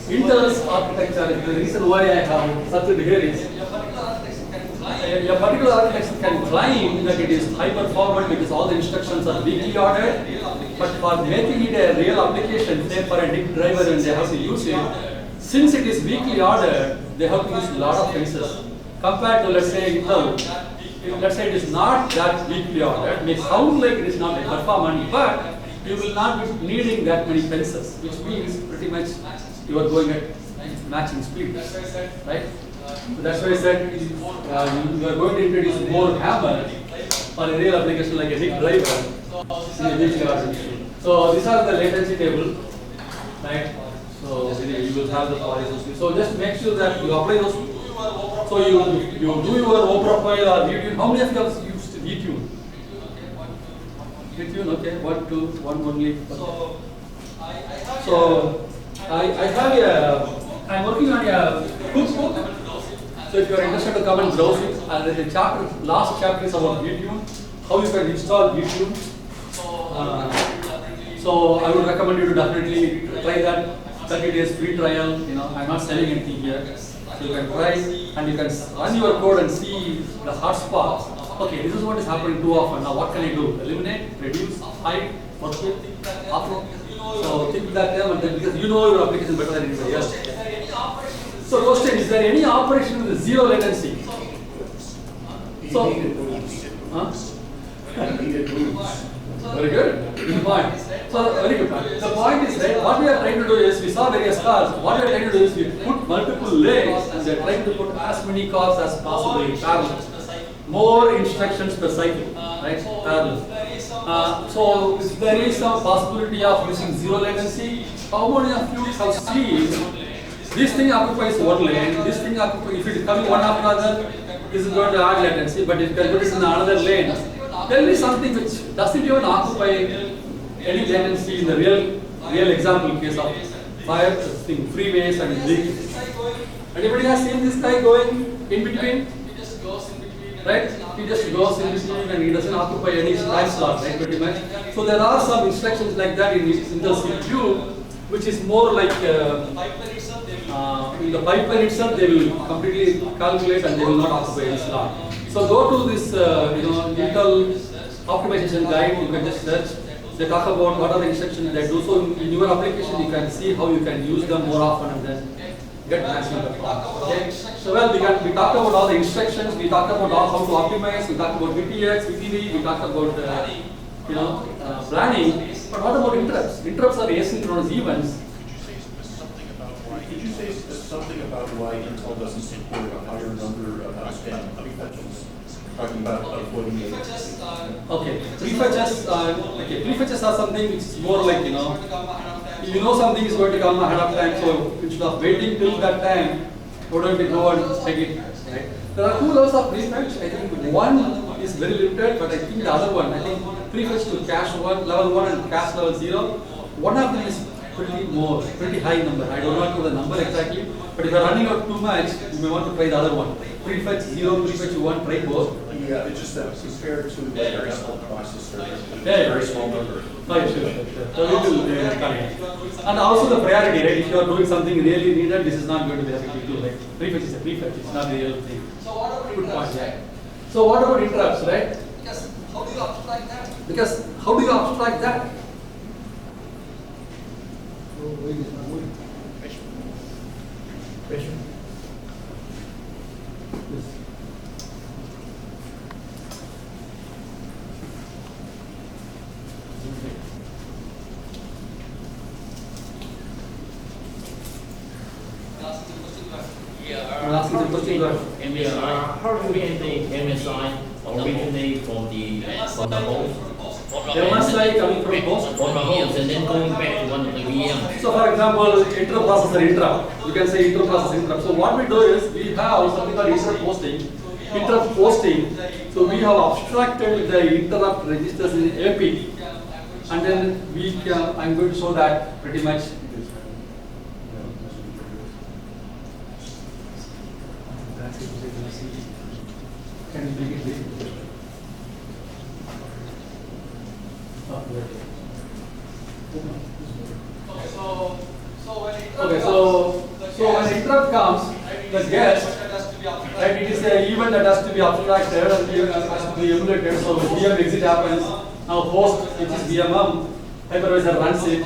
Intel's architecture, the reason why I have such a here is, a particular architecture can claim that it is high performant because all the instructions are weakly ordered, but for making it a real application, say for a NIC driver and they have to use it, since it is weakly ordered, they have to use a lot of fences. Compared to, let's say, Intel, let's say it is not that weakly ordered, it may sound like it is not a performant, but you will not be needing that many fences, which means pretty much you are going at matching speed, right? So that's why I said you are going to introduce more hammer for a real application like a NIC driver in a weakly ordered machine. So these are the latency table, right? So you will have the policies. So just make sure that you apply those. So you do your O profile or VTune. How many of you have used VTune? VTune, okay. 1, 2, 1 only. So I have I'm working on a cookbook. So if you are interested to come and browse it, and there's a chapter, last chapter is about VTune, how you can install VTune. So I would recommend you to definitely try that. 30 days free trial. I'm not selling anything here. So you can try and you can run your code and see the hotspots. Okay, this is what is happening too often. Now what can I do? Eliminate, reduce, hide, work with, offload. So think that term and then because you know your application better than anybody else. So question, is there any operation with zero latency? So, very good. Good point. So very good point. The point is that what we are trying to do is, we saw various cars. What we are trying to do is we put multiple lanes and we are trying to put as many cars as possible in parallel. More instructions per cycle, right? Parallel. So if there is some possibility of using zero latency, how many of you have seen this thing occupies one lane, this thing occupies, if it is coming one after another, this is going to add latency, but if you can put it in another lane, tell me something which doesn't even occupy any latency in the real example case of fire, freeways and vehicles. Anybody has seen this guy going in between? Right? He just goes in between and he doesn't occupy any time slot, right? Pretty much. So there are some instructions like that in the CPU, which is more like in the pipeline itself, they will completely calculate and they will not occupy any slot. So go to this, Intel optimization guide. You can just search. They talk about what are the instructions they do. So in your application, you can see how you can use them more often and then get maximum performance. Okay. So well, we talked about all the instructions. We talked about how to optimize. We talked about VTX, VTV. We talked about planning. But what about interrupts? Interrupts are asynchronous events. Did you say something about why Intel doesn't support a higher number of outstanding prefetches? Talking about avoiding the Okay, prefetches are something which is more like, you know something is going to come ahead of time, so instead of waiting till that time, why don't we go and take it, right? There are two levels of prefetch. I think one is very limited, but I think the other one, I think prefetch to cache 1, level 1 and cache level 0, one of them is pretty high number. I don't know the number exactly, but if you're running out too much, you may want to try the other one. Prefetch 0, prefetch 1, try both. Yeah, it's just that compared to a very small processor, Yeah. very small number. Oh, yeah, sure. So we will connect. And also the priority, right? If you are doing something really needed, this is not going to be effective too, right? Prefetch is a prefetch, it's not the real thing. Good point, yeah. So what about interrupts, right? Because how do you abstract that? Question? How do we enter MSI originate from the host? The MSI coming from host? From the host and then going back to one of the VM. So for example, inter-processor interrupt. You can say inter-processor interrupt. So what we do is, we have something called interrupt posting. Interrupt posting. So we have abstracted the interrupt registers in AP. And then we can, I'm going to show that pretty much. Can you make it big? So when interrupt comes, the guest, right, it is an event that has to be abstracted and has to be emulated. So VM exit happens. Now host, which is VMM, hypervisor runs it,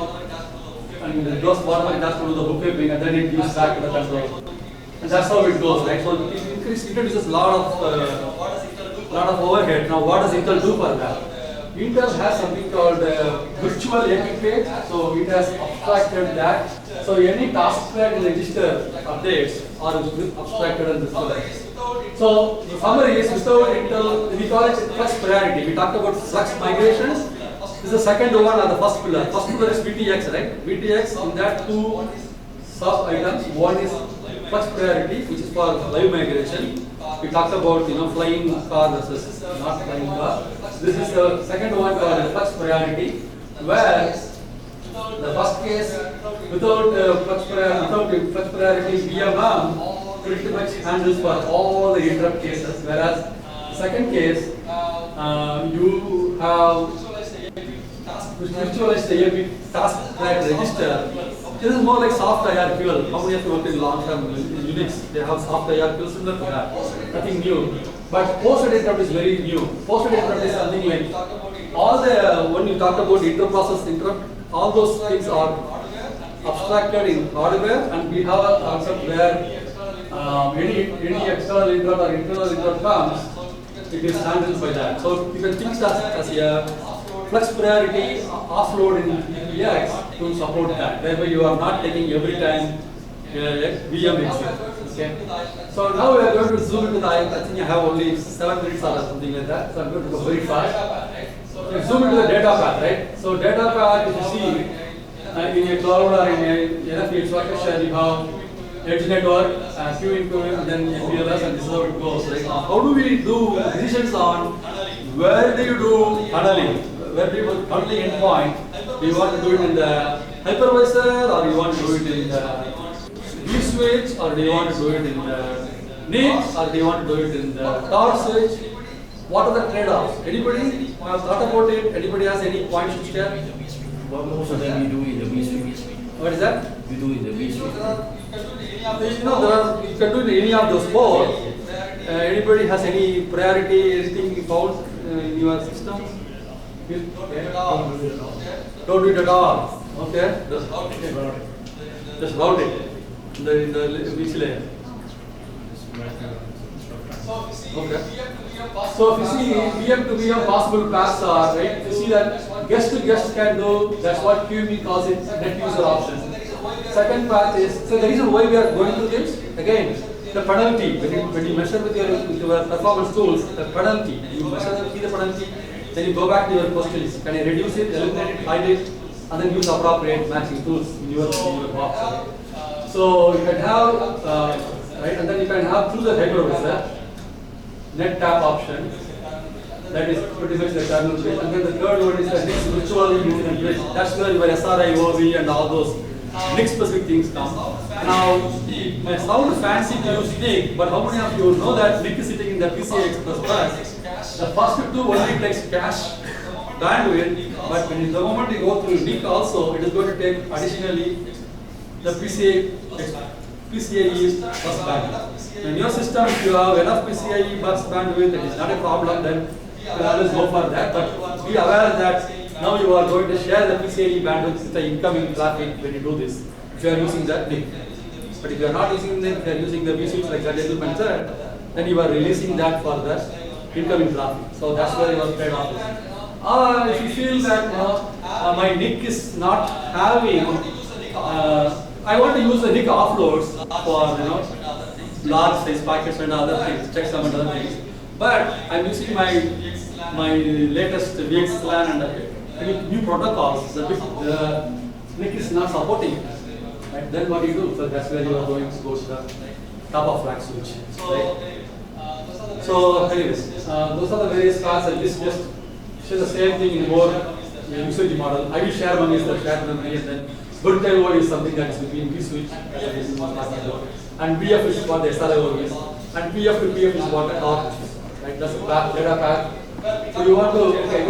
and it goes whatever it has to do the bookkeeping, and then it gives back to the control. And that's how it goes, right? So it introduces a lot of overhead. Now what does Intel do for that? Intel has something called virtual AP page. So it has abstracted that. So any task track register updates are abstracted and displayed. So the summary is, without Intel, we call it flux priority. We talked about flux migrations. This is the second one or the first pillar. First pillar is VTX, right? VTX, in that two sub items. One is flux priority, which is for live migration. We talked about flying car versus not flying car. This is the second one called flux priority, where the first case without flux priority VMM pretty much handles for all the interrupt cases, whereas the second case you have virtualized the AP task track register. This is more like soft IRQL. How many of you work in long-term Unix? They have soft IRQL similar to that. Nothing new. But posted interrupt is very new. Posted interrupt is something like when you talk about inter-process interrupt, all those things are abstracted in hardware, and we have a concept where any external interrupt or internal interrupt comes, it is handled by that. So you can think that as a flux priority offload in VX to support that. Thereby you are not taking every time VM exit. Okay. So now we are going to zoom into the, I think I have only 7 minutes or something like that. So I'm going to go very fast. So zoom into the data path, right? So data path, if you see in a cloud or in a NFV infrastructure, you have edge network, queue in queue, and then PLS, and this is how it goes. Right? Now, how do we do decisions on where do you do tunneling? Where do you do tunneling endpoint? Do you want to do it in the hypervisor, or you want to do it in the vSwitch, or do you want to do it in the NIC, or do you want to do it in the tower switch? What are the trade-offs? Anybody have thought about it? Anybody has any points to share? What most of them you do in the vSwitch. What is that? You do in the vSwitch. You can do in any of those four. Anybody has any priority, anything found in your system? Okay. Don't do it at all. Okay. Just route it in the VC layer. Okay. So if you see VM to VM possible paths are, right, you see that guest to guest can do, that's what QEMU calls it, net user option. Second path is, so the reason why we are going through this, again, the penalty, when you measure with your performance tools, the penalty, you measure the penalty, then you go back to your questions. Can you reduce it, eliminate it, hide it, and then use appropriate matching tools in your box. So you can have, right, and then you can have through the hypervisor, net tap option. That is pretty much the kernel bridge. And then the third one is the NIC virtual union bridge. That's where your SRI, OV and all those NIC specific things come. Now, it may sound fancy to use NIC, but how many of you know that NIC is sitting in the PCI Express bus? The first two only takes cache bandwidth, but when the moment you go through NIC also, it is going to take additionally the PCIe bus bandwidth. In your system, if you have enough PCIe bus bandwidth, it is not a problem, then you can always go for that. But be aware that now you are going to share the PCIe bandwidth with the incoming traffic when you do this, if you are using that NIC. But if you are not using NIC, if you are using the vSwitch like that gentleman said, then you are releasing that for the incoming traffic. So that's where your trade-off is. If you feel that my NIC is not having, I want to use the NIC offloads for large size packets and other things, checksum and other things. But I'm using my latest VXLAN and new protocols. The NIC is not supporting it. Right? Then what do you do? So that's where you are going to go to the top of rack switch. Right? So anyways, those are the various cards. I just show the same thing in more usage model. I will share one is the shared memory, and then Burtaiwo is something that is between vSwitch and VF is what the SRIO is, and PF to PF is what the torque is. Right? That's a path, data path. So you want to, okay,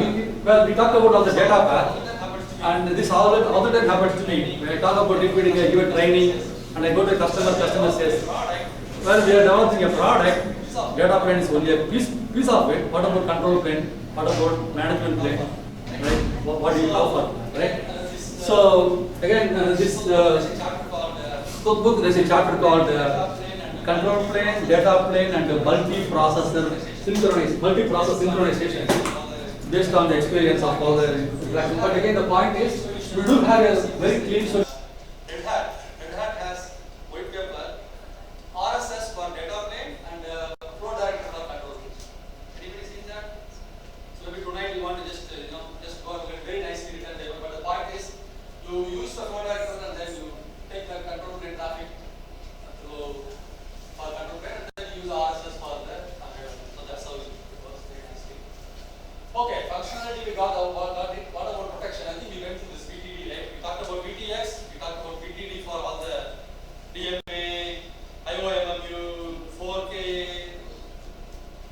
we talked about all the data path, and this all the time happens to me. When I talk about repeating, I give a training, and I go to a customer says, well, we are developing a product, data plane is only a piece of it. What about control plane? What about management plane? Right? What do you offer? Right? So again, this book, there is a chapter called control plane, data plane, and multi-processor synchronization, based on the experience of all the interactions. But again, the point is, we do have a very clean solution. Red Hat has white paper, RSS for data plane, and flow director for control plane. Anybody seen that? So maybe tonight you want to just go and get very nicely written paper. But the point is, you use the flow director and then you take the control plane traffic for control plane, and then use the RSS for the so that's how it works very nicely. Okay, functionality we got it. What about protection? I think we went through this VTD, right? We talked about VTX, we talked about VTD for all the DMA, IOMMU, 4K,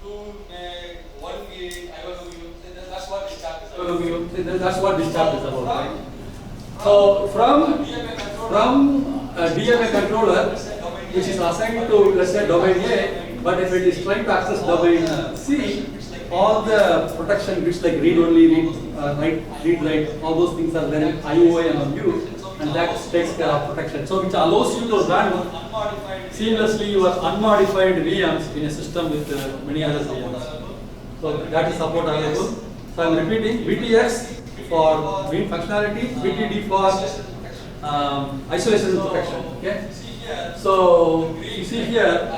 2 meg, 1 gig, IOMMU. That's what this chapter is about. That's what this chapter is about, right? So from a DMA controller, which is assigned to, let's say, domain A, but if it is trying to access domain C, all the protection bits like read only, read write, all those things are there in IOMMU, and that takes care of protection. So which allows you to run seamlessly your unmodified VMs in a system with many other VMs. So that is support available. So I'm repeating, VTX for Win functionality, VTD for isolation and protection. Okay. So you see here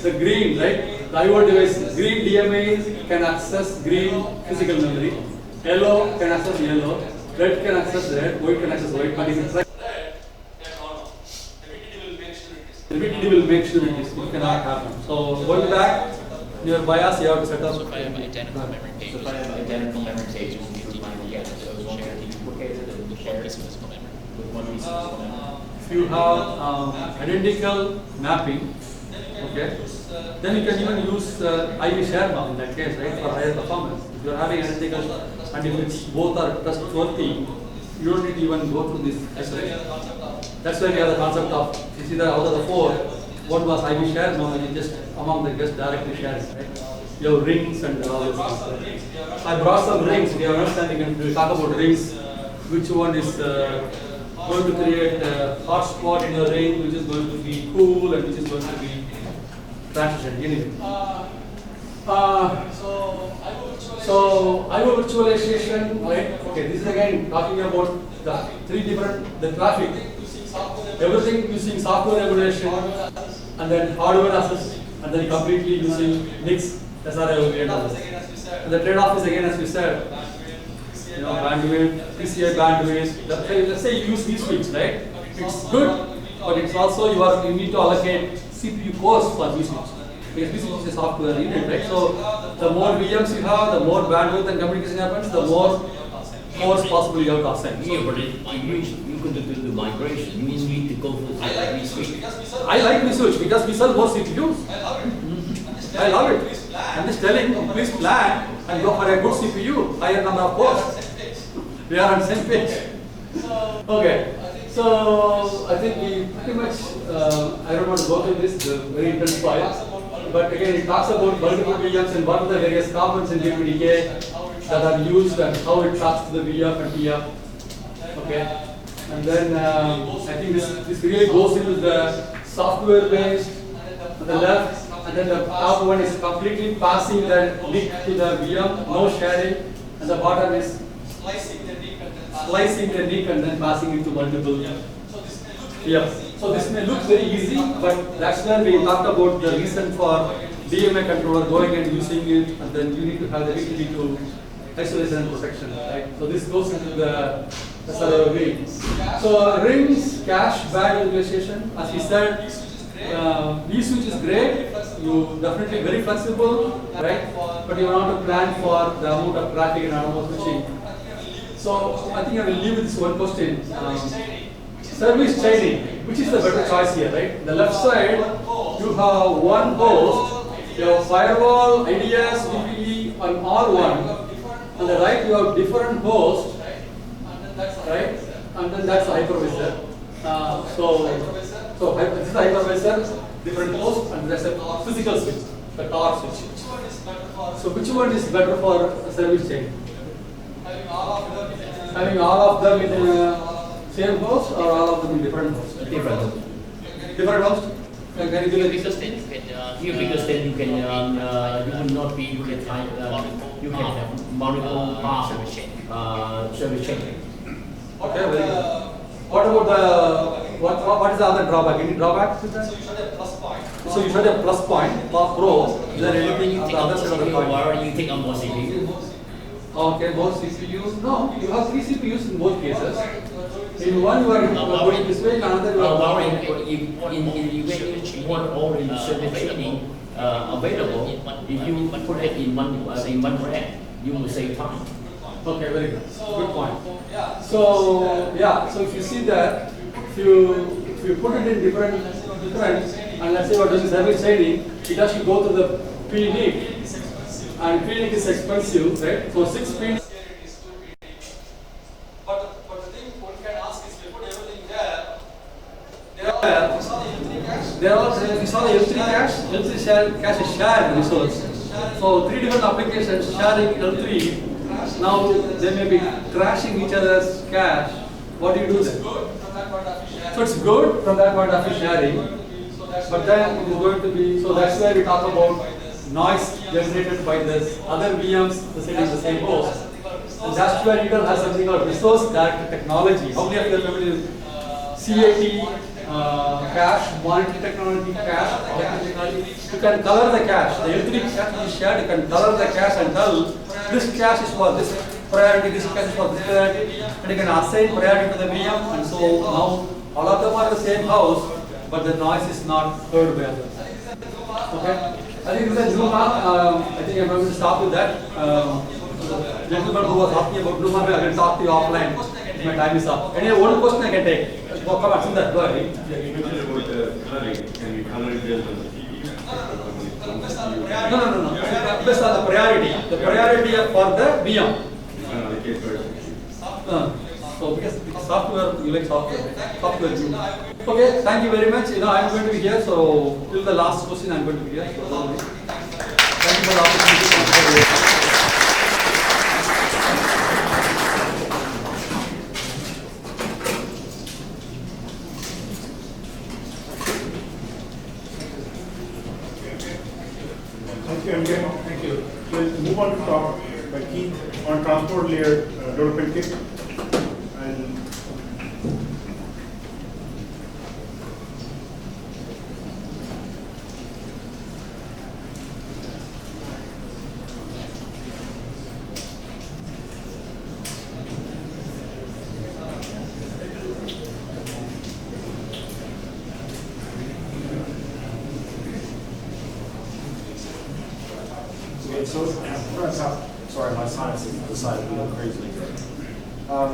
the green, right? The IO device, green DMA can access green physical memory, yellow can access yellow, red can access red, white can access white. But if it's like red, then no. The VTD will make sure it is. It cannot happen. So going back, your BIOS you have to set up. So if I have identical memory pages, we need to find the those one can be duplicated and shared physical memory with one piece of physical memory. If you have identical mapping, okay, then you can even use IV share map in that case, right, for higher performance. If you are having identical and if it's both are trustworthy, you don't need to even go through this isolation. That's why we have the concept of, you see that out of the four, one was IV share map, and you just among the just directly share it, right? You have rings and all those things. Right? I brought some rings. We are understanding and we talk about rings. Which one is going to create a hot spot in your ring, which is going to be cool, and which is going to be transition. Anyway. So IO virtualization, right? Okay, this is again talking about the three different traffic. Everything using software emulation, and then hardware access, and then completely using NICs, SRIO and the trade-off is again, as we said, bandwidth, PCI bandwidth. Let's say you use vSwitch, right? It's good, but it's also you need to allocate CPU cores for vSwitch. because VSwitch is a software unit, right? So the more VMs you have, the more bandwidth and communication happens, the more force possible you have to assign. Yeah, but you could do the migration. You need to go for vSwitch. I like vSwitch because we sell more CPUs. I love it. I'm just telling you, please plan and go for a good CPU, higher number of cores. We are on the same page. Okay, so I think we pretty much, I don't want to go through this, the very intense file, but again it talks about multiple VMs and what are the various components in DPDK that are used and how it talks to the VF and TF. Okay, and then I think this really goes into the software based on the left. And then the top one is completely passing the NIC to the VM, no sharing. And the bottom is slicing the NIC and then passing it to multiple. Yeah. So this may look very easy, but that's where we talked about the reason for DMA controller going and using it, and then you need to have the ability to isolation and protection, right? So this goes into the SRO rings. So rings, cache, bad utilization, as we said. vSwitch is great, you definitely very flexible, right? But you want to plan for the amount of traffic and amount of switching. So I think I will leave with this one question. Service chaining, which is the better choice here, right? The left side, you have one host, you have firewall, IDS, VPE, and R1. On the right, you have different hosts, right? And then that's the hypervisor. So this is the hypervisor, different hosts, and there's a physical switch, the car switch. So which one is better for service chain? Having all of them in the same host or all of them in different hosts? Different hosts. Different hosts? Because then you can, because then you can, you will not be time, you can have multiple service chain. Okay, very good. What about the, what is the other drawback? Any drawback to that? So you should have plus point, pro, is there anything on the other side of the coin? Or you take on more CPU. Okay, both CPUs? No, you have 3 CPUs in both cases. In one you are going this way, in another you are in you want all the service training available, if you put it in one rack, you will save time. Okay, very good. Good point. So yeah, so if you see that, if you put it in different, and let's say we're doing service training, it has to go to the PNIC, and PNIC is expensive, right? So 6 PNIC. But the thing one can ask is, we put everything there. We saw the L3 cache. L3 cache is shared resource. So 3 different applications sharing L3. Now they may be crashing each other's cache. What do you do then? So it's good from that point of view sharing, but then it is going to be, so that's why we talk about noise generated by this other VMs sitting in the same host. And that's where you can have something called resource directed technology. How many of you are familiar with CAT, cache, monitoring technology, cache, technology? You can color the cache. The L3 cache is shared, you can color the cache and tell this cache is for this priority, this cache is for this priority, and you can assign priority to the VM, and so now all of them are the same house, but the noise is not heard by others. Okay? I think this is a Numa. I think I'm going to stop with that. The gentleman who was asking about Numa, I will talk to you offline. My time is up. Any one question I can take? Come on, Sundar, go ahead. Yeah, you mentioned about coloring. Can you color it based on the CPU? No. Based on the priority. The priority for the VM. So because software, you like software. Software. Okay, thank you very much. I'm going to be here, so till the last question I'm going to be here. So, thank you for the opportunity. Thank you, MJ. Thank you. We'll move on to talk by Keith on transport layer development kit. So we're going to talk, sorry, my science has decided to go crazy here. We're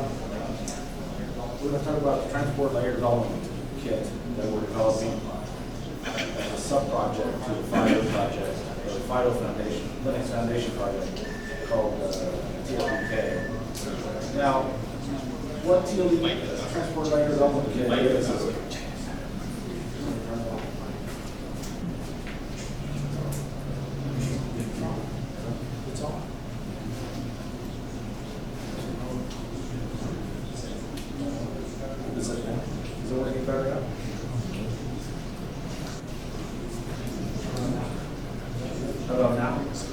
going to talk about the transport layer development kit that we're developing as a sub-project to the FIDO project, or the FIDO Foundation, Linux Foundation project called TLDK. Now, what TLDK, transport layer development kit is Is it working better now? How about now? It's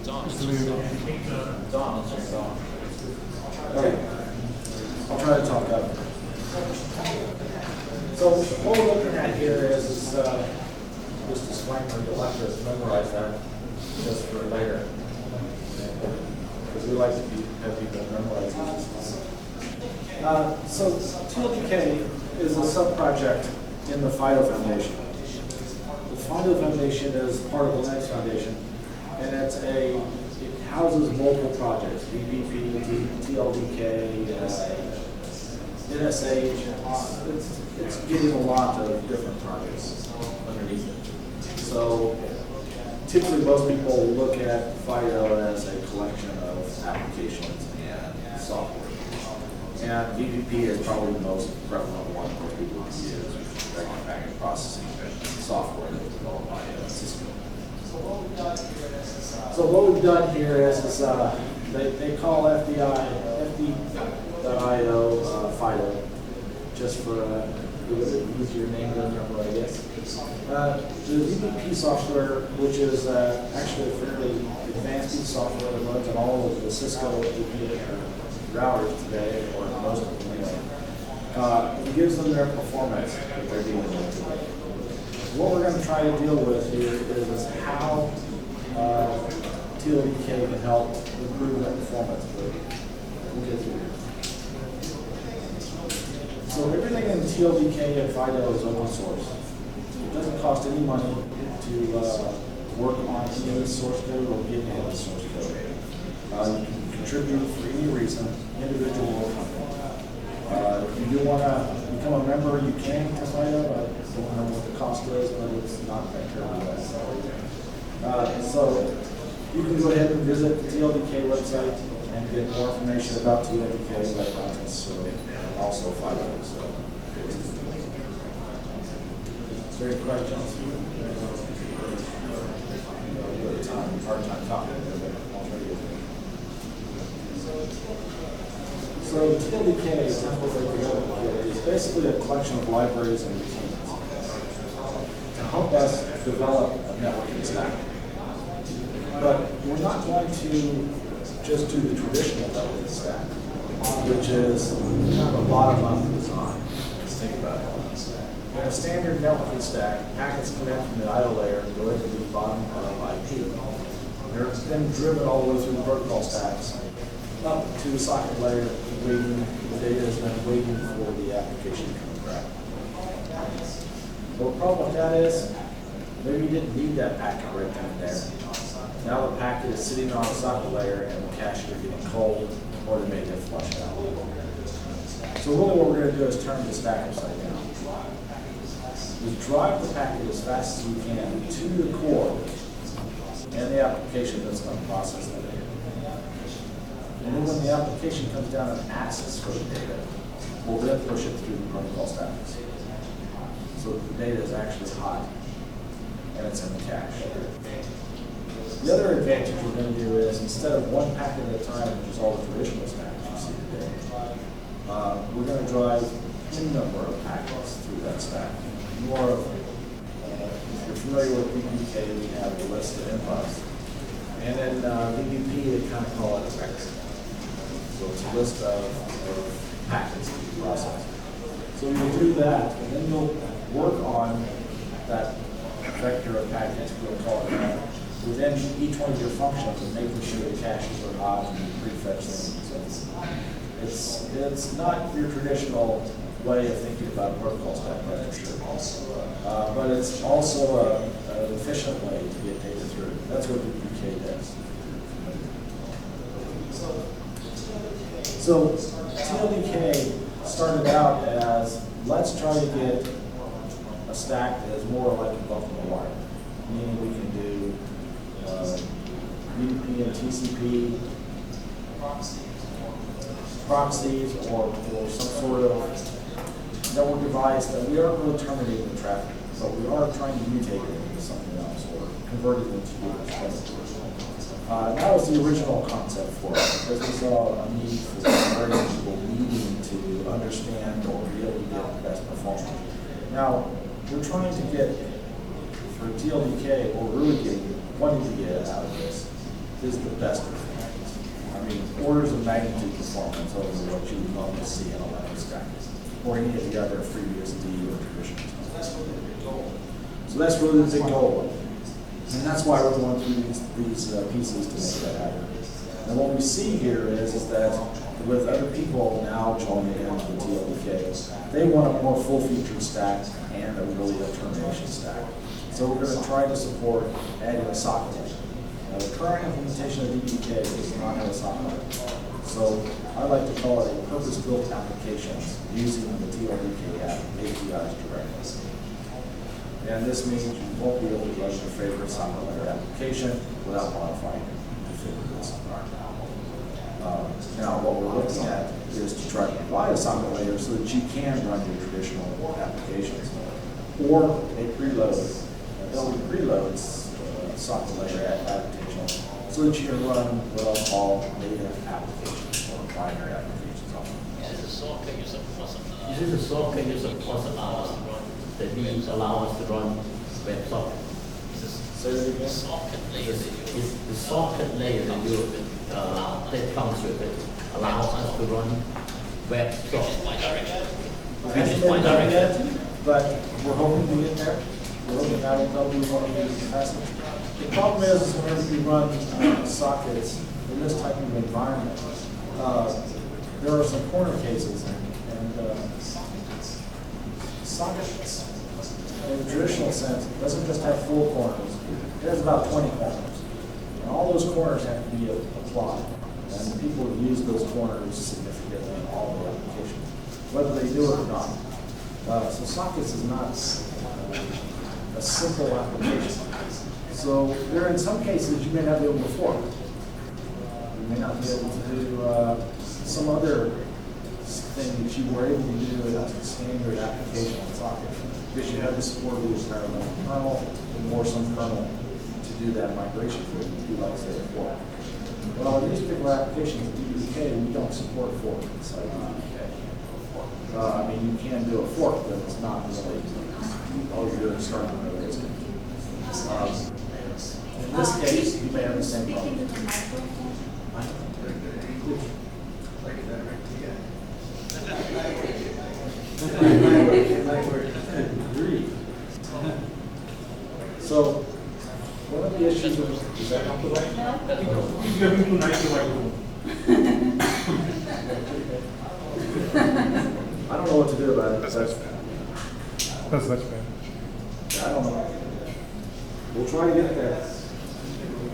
on. It's on. Okay. I'll try to talk up. So what we're looking at here is this disclaimer. You'll have to memorize that just for later, because we like to have people memorize these. So TLDK is a sub-project in the FIDO Foundation. The FIDO Foundation is part of the Linux Foundation, and it houses multiple projects: VPP, TLDK, NSH. It's getting a lot of different projects underneath it. So typically, most people look at FIDO as a collection of applications and software. And VPP is probably the most prevalent one that people use, vector packet processing software that was developed by Cisco. So what we've done here is they call FD.io FIDO, just for a easier name to remember, I guess. The VPP software, which is actually a fairly advanced piece of software that runs on all of the Cisco routers today, or most of them anyway, it gives them their performance that they're dealing with today. What we're going to try to deal with here is how TLDK can help improve that performance. But we'll get through here. So everything in TLDK and FIDO is open source. It doesn't cost any money to work on any of the source code or get any of the source code. You can contribute for any reason, individual or company. If you do want to become a member, you can to FIDO. I don't know what the cost is, but it's not that terribly bad. So you can go ahead and visit the TLDK website and get more information about TLDK, like also FIDO. So, is there any questions? Hard time talking. So TLDK is basically a collection of libraries and routines to help us develop a networking stack. But we're not going to just do the traditional networking stack, which is kind of a bottom-up design. Let's think about it. In a standard networking stack, packets come in from the IO layer and go into the bottom of IP. They're then driven all the way through the protocol stacks up to the socket layer, waiting. The data is then waiting for the application to come back. But the problem with that is, maybe you didn't need that packet right then and there. Now the packet is sitting on the socket layer and the cache is getting cold, or they may get flushed out. So really what we're going to do is turn the stack upside down. We drive the packet as fast as we can to the core and the application that's going to process that data. And then when the application comes down and asks for the data, we'll then push it through the protocol stacks. So the data is actually hot and it's in the cache. The other advantage we're going to do is, instead of one packet at a time, which is all the traditional stacks you see today, we're going to drive n number of packets through that stack. More of, if you're familiar with VPK, we have a list of inputs. And then VPP, they kind of call it a vector. So it's a list of packets to be processed. So you'll do that, and then you'll work on that vector of packets, we'll call it that, within each one of your functions and making sure the caches are hot and you prefetch them. So it's not your traditional way of thinking about protocol stack, that's for sure. But it's also an efficient way to get data through. That's what VPK DBK does. So TLDK started out as, let's try to get a stack that is more like a buffalo wire, meaning we can do UDP and TCP proxies or some sort of network device that we aren't really terminating the traffic, but we are trying to mutate it into something else or convert it into USB. That was the original concept for it, because we saw a need for very people needing to understand or be able to get the best performance. Now, we're trying to get, for TLDK, or really wanting to get out of this, is the best performance. I mean, orders of magnitude performance over what you would normally see in a Linux stack, or any of the other FreeBSD or traditional stuff. So that's really the big goal. And that's why we're going through these pieces to make that happen. And what we see here is that with other people now joining in the TLDK, they want a more full-featured stack and a really a termination stack. So we're going to try to support adding a socket. Now, the current implementation of DBK does not have a socket. So I like to call it a purpose-built applications using the TLDK APIs directly. And this means you won't be able to run your favorite socket layer application without modifying it to fit this environment. Now, what we're looking at is to try to provide a socket layer so that you can run your traditional applications, or a preload, building preloads socket layer application, so that you can run what I'll call native applications or binary applications. Is this a socket you support that means allow us to run WebSocket? Say that again? Is the socket layer that that comes with it allow us to run WebSocket? But we're hoping to get there. We're hoping that will be one of the faster. The problem is whenever you run sockets in this type of environment, there are some corner cases, and sockets in the traditional sense doesn't just have full corners. It has about 20 corners. And all those corners have to be applied. And people use those corners significantly in all the applications, whether they do it or not. So sockets is not a simple application. So there are in some cases you may not be able to fork. You may not be able to do some other thing that you were able to do as a standard application on socket, because you have to support the experimental kernel or some kernel to do that migration for you, if you like to say a fork. But on these particular applications at DBK, we don't support fork inside DBK. I mean, you can do a fork, but it's not really all you're doing is starting another instance. In this case, you may have the same problem. So, one of the issues is that He's getting too nice to I don't know what to do about it. That's bad. I don't know. We'll try to get there.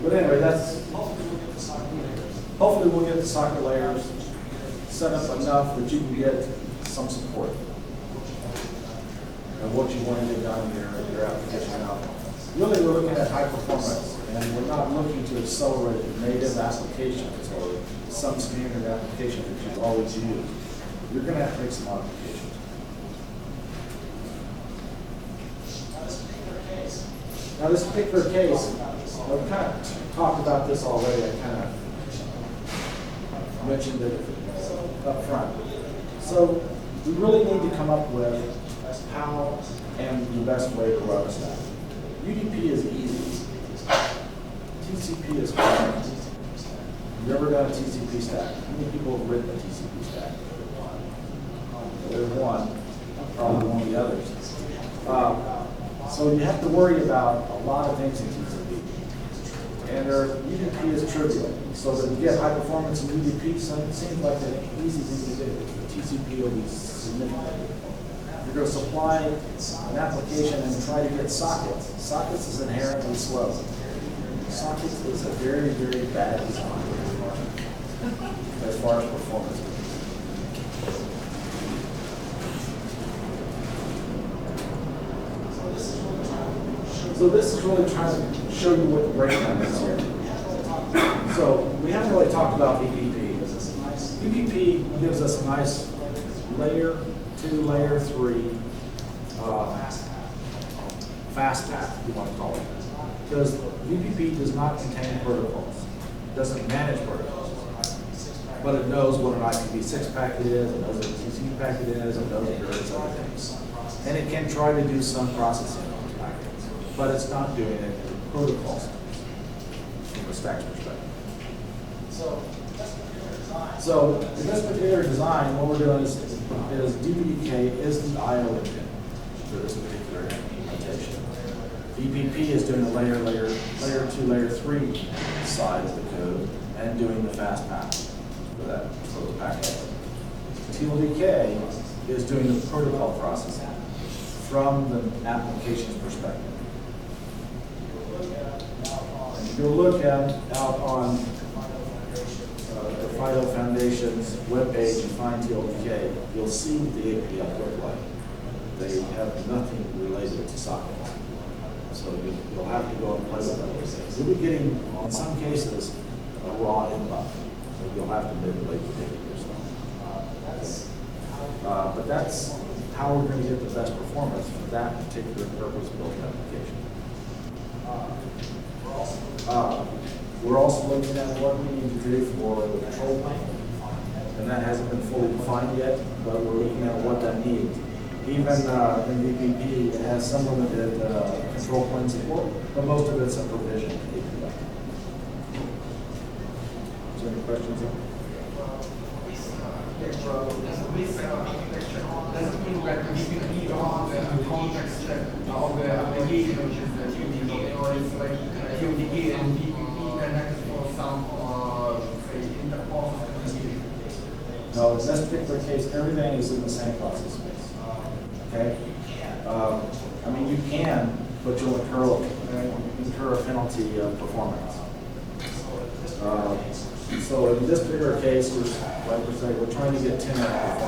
But anyway, that's hopefully we'll get the socket layers set up enough that you can get some support of what you want to get done in your application now. Really, we're looking at high performance, and we're not looking to accelerate native applications or some standard application that you've always used. You're going to have to make some modifications. Now, this particular case, I've kind of talked about this already. I kind of mentioned it up front. So we really need to come up with how and the best way to run a stack. UDP is easy. TCP is hard. Have you ever done a TCP stack? How many people have written a TCP stack? There's one, probably one of the others. So you have to worry about a lot of things in TCP. And UDP is trivial. So to get high performance in UDP seems like an easy thing to do. The TCP will be significant. You're going to supply an application and try to get sockets. Sockets is inherently slow. sockets is a very, very bad design as far as performance. So this is really trying to show you what the breakdown is here. So we haven't really talked about VPP. VPP gives us a nice layer 2, layer 3 fast path, if you want to call it. Because VPP does not contain protocols. It doesn't manage protocols. But it knows what an IPv6 packet is, it knows what a TCP packet is, it knows various other things. And it can try to do some processing on those packets, but it's not doing it in protocols from a stacks perspective. So in this particular design, what we're doing is DPDK is the IO engine for this particular implementation. VPP is doing the layer 2, layer 3 side of the code and doing the fast path for the packet. TLDK is doing the protocol processing from the application's perspective. And if you look out on the FIDO Foundation's webpage and find TLDK, you'll see what the API look like. They have nothing related to sockets. So you'll have to go and play with those. You'll be getting, in some cases, a raw input. So you'll have to manipulate the data yourself. But that's how we're going to get the best performance for that particular purpose-built application. We're also looking at what we need to do for the control plane. And that hasn't been fully defined yet, but we're looking at what that needs. Even in VPP, it has some limited control plane support, but most of it's a provision API. Is there any questions? Does it mean that the VPP on the context of the application, which is the TLDK, or is like TLDK and VPP connected for some, say, interpose communication? No, in this particular case, everything is in the same process space. Okay? I mean, you can, but you'll incur a penalty of performance. So in this particular case, like we're saying, we're trying to get 10x performance.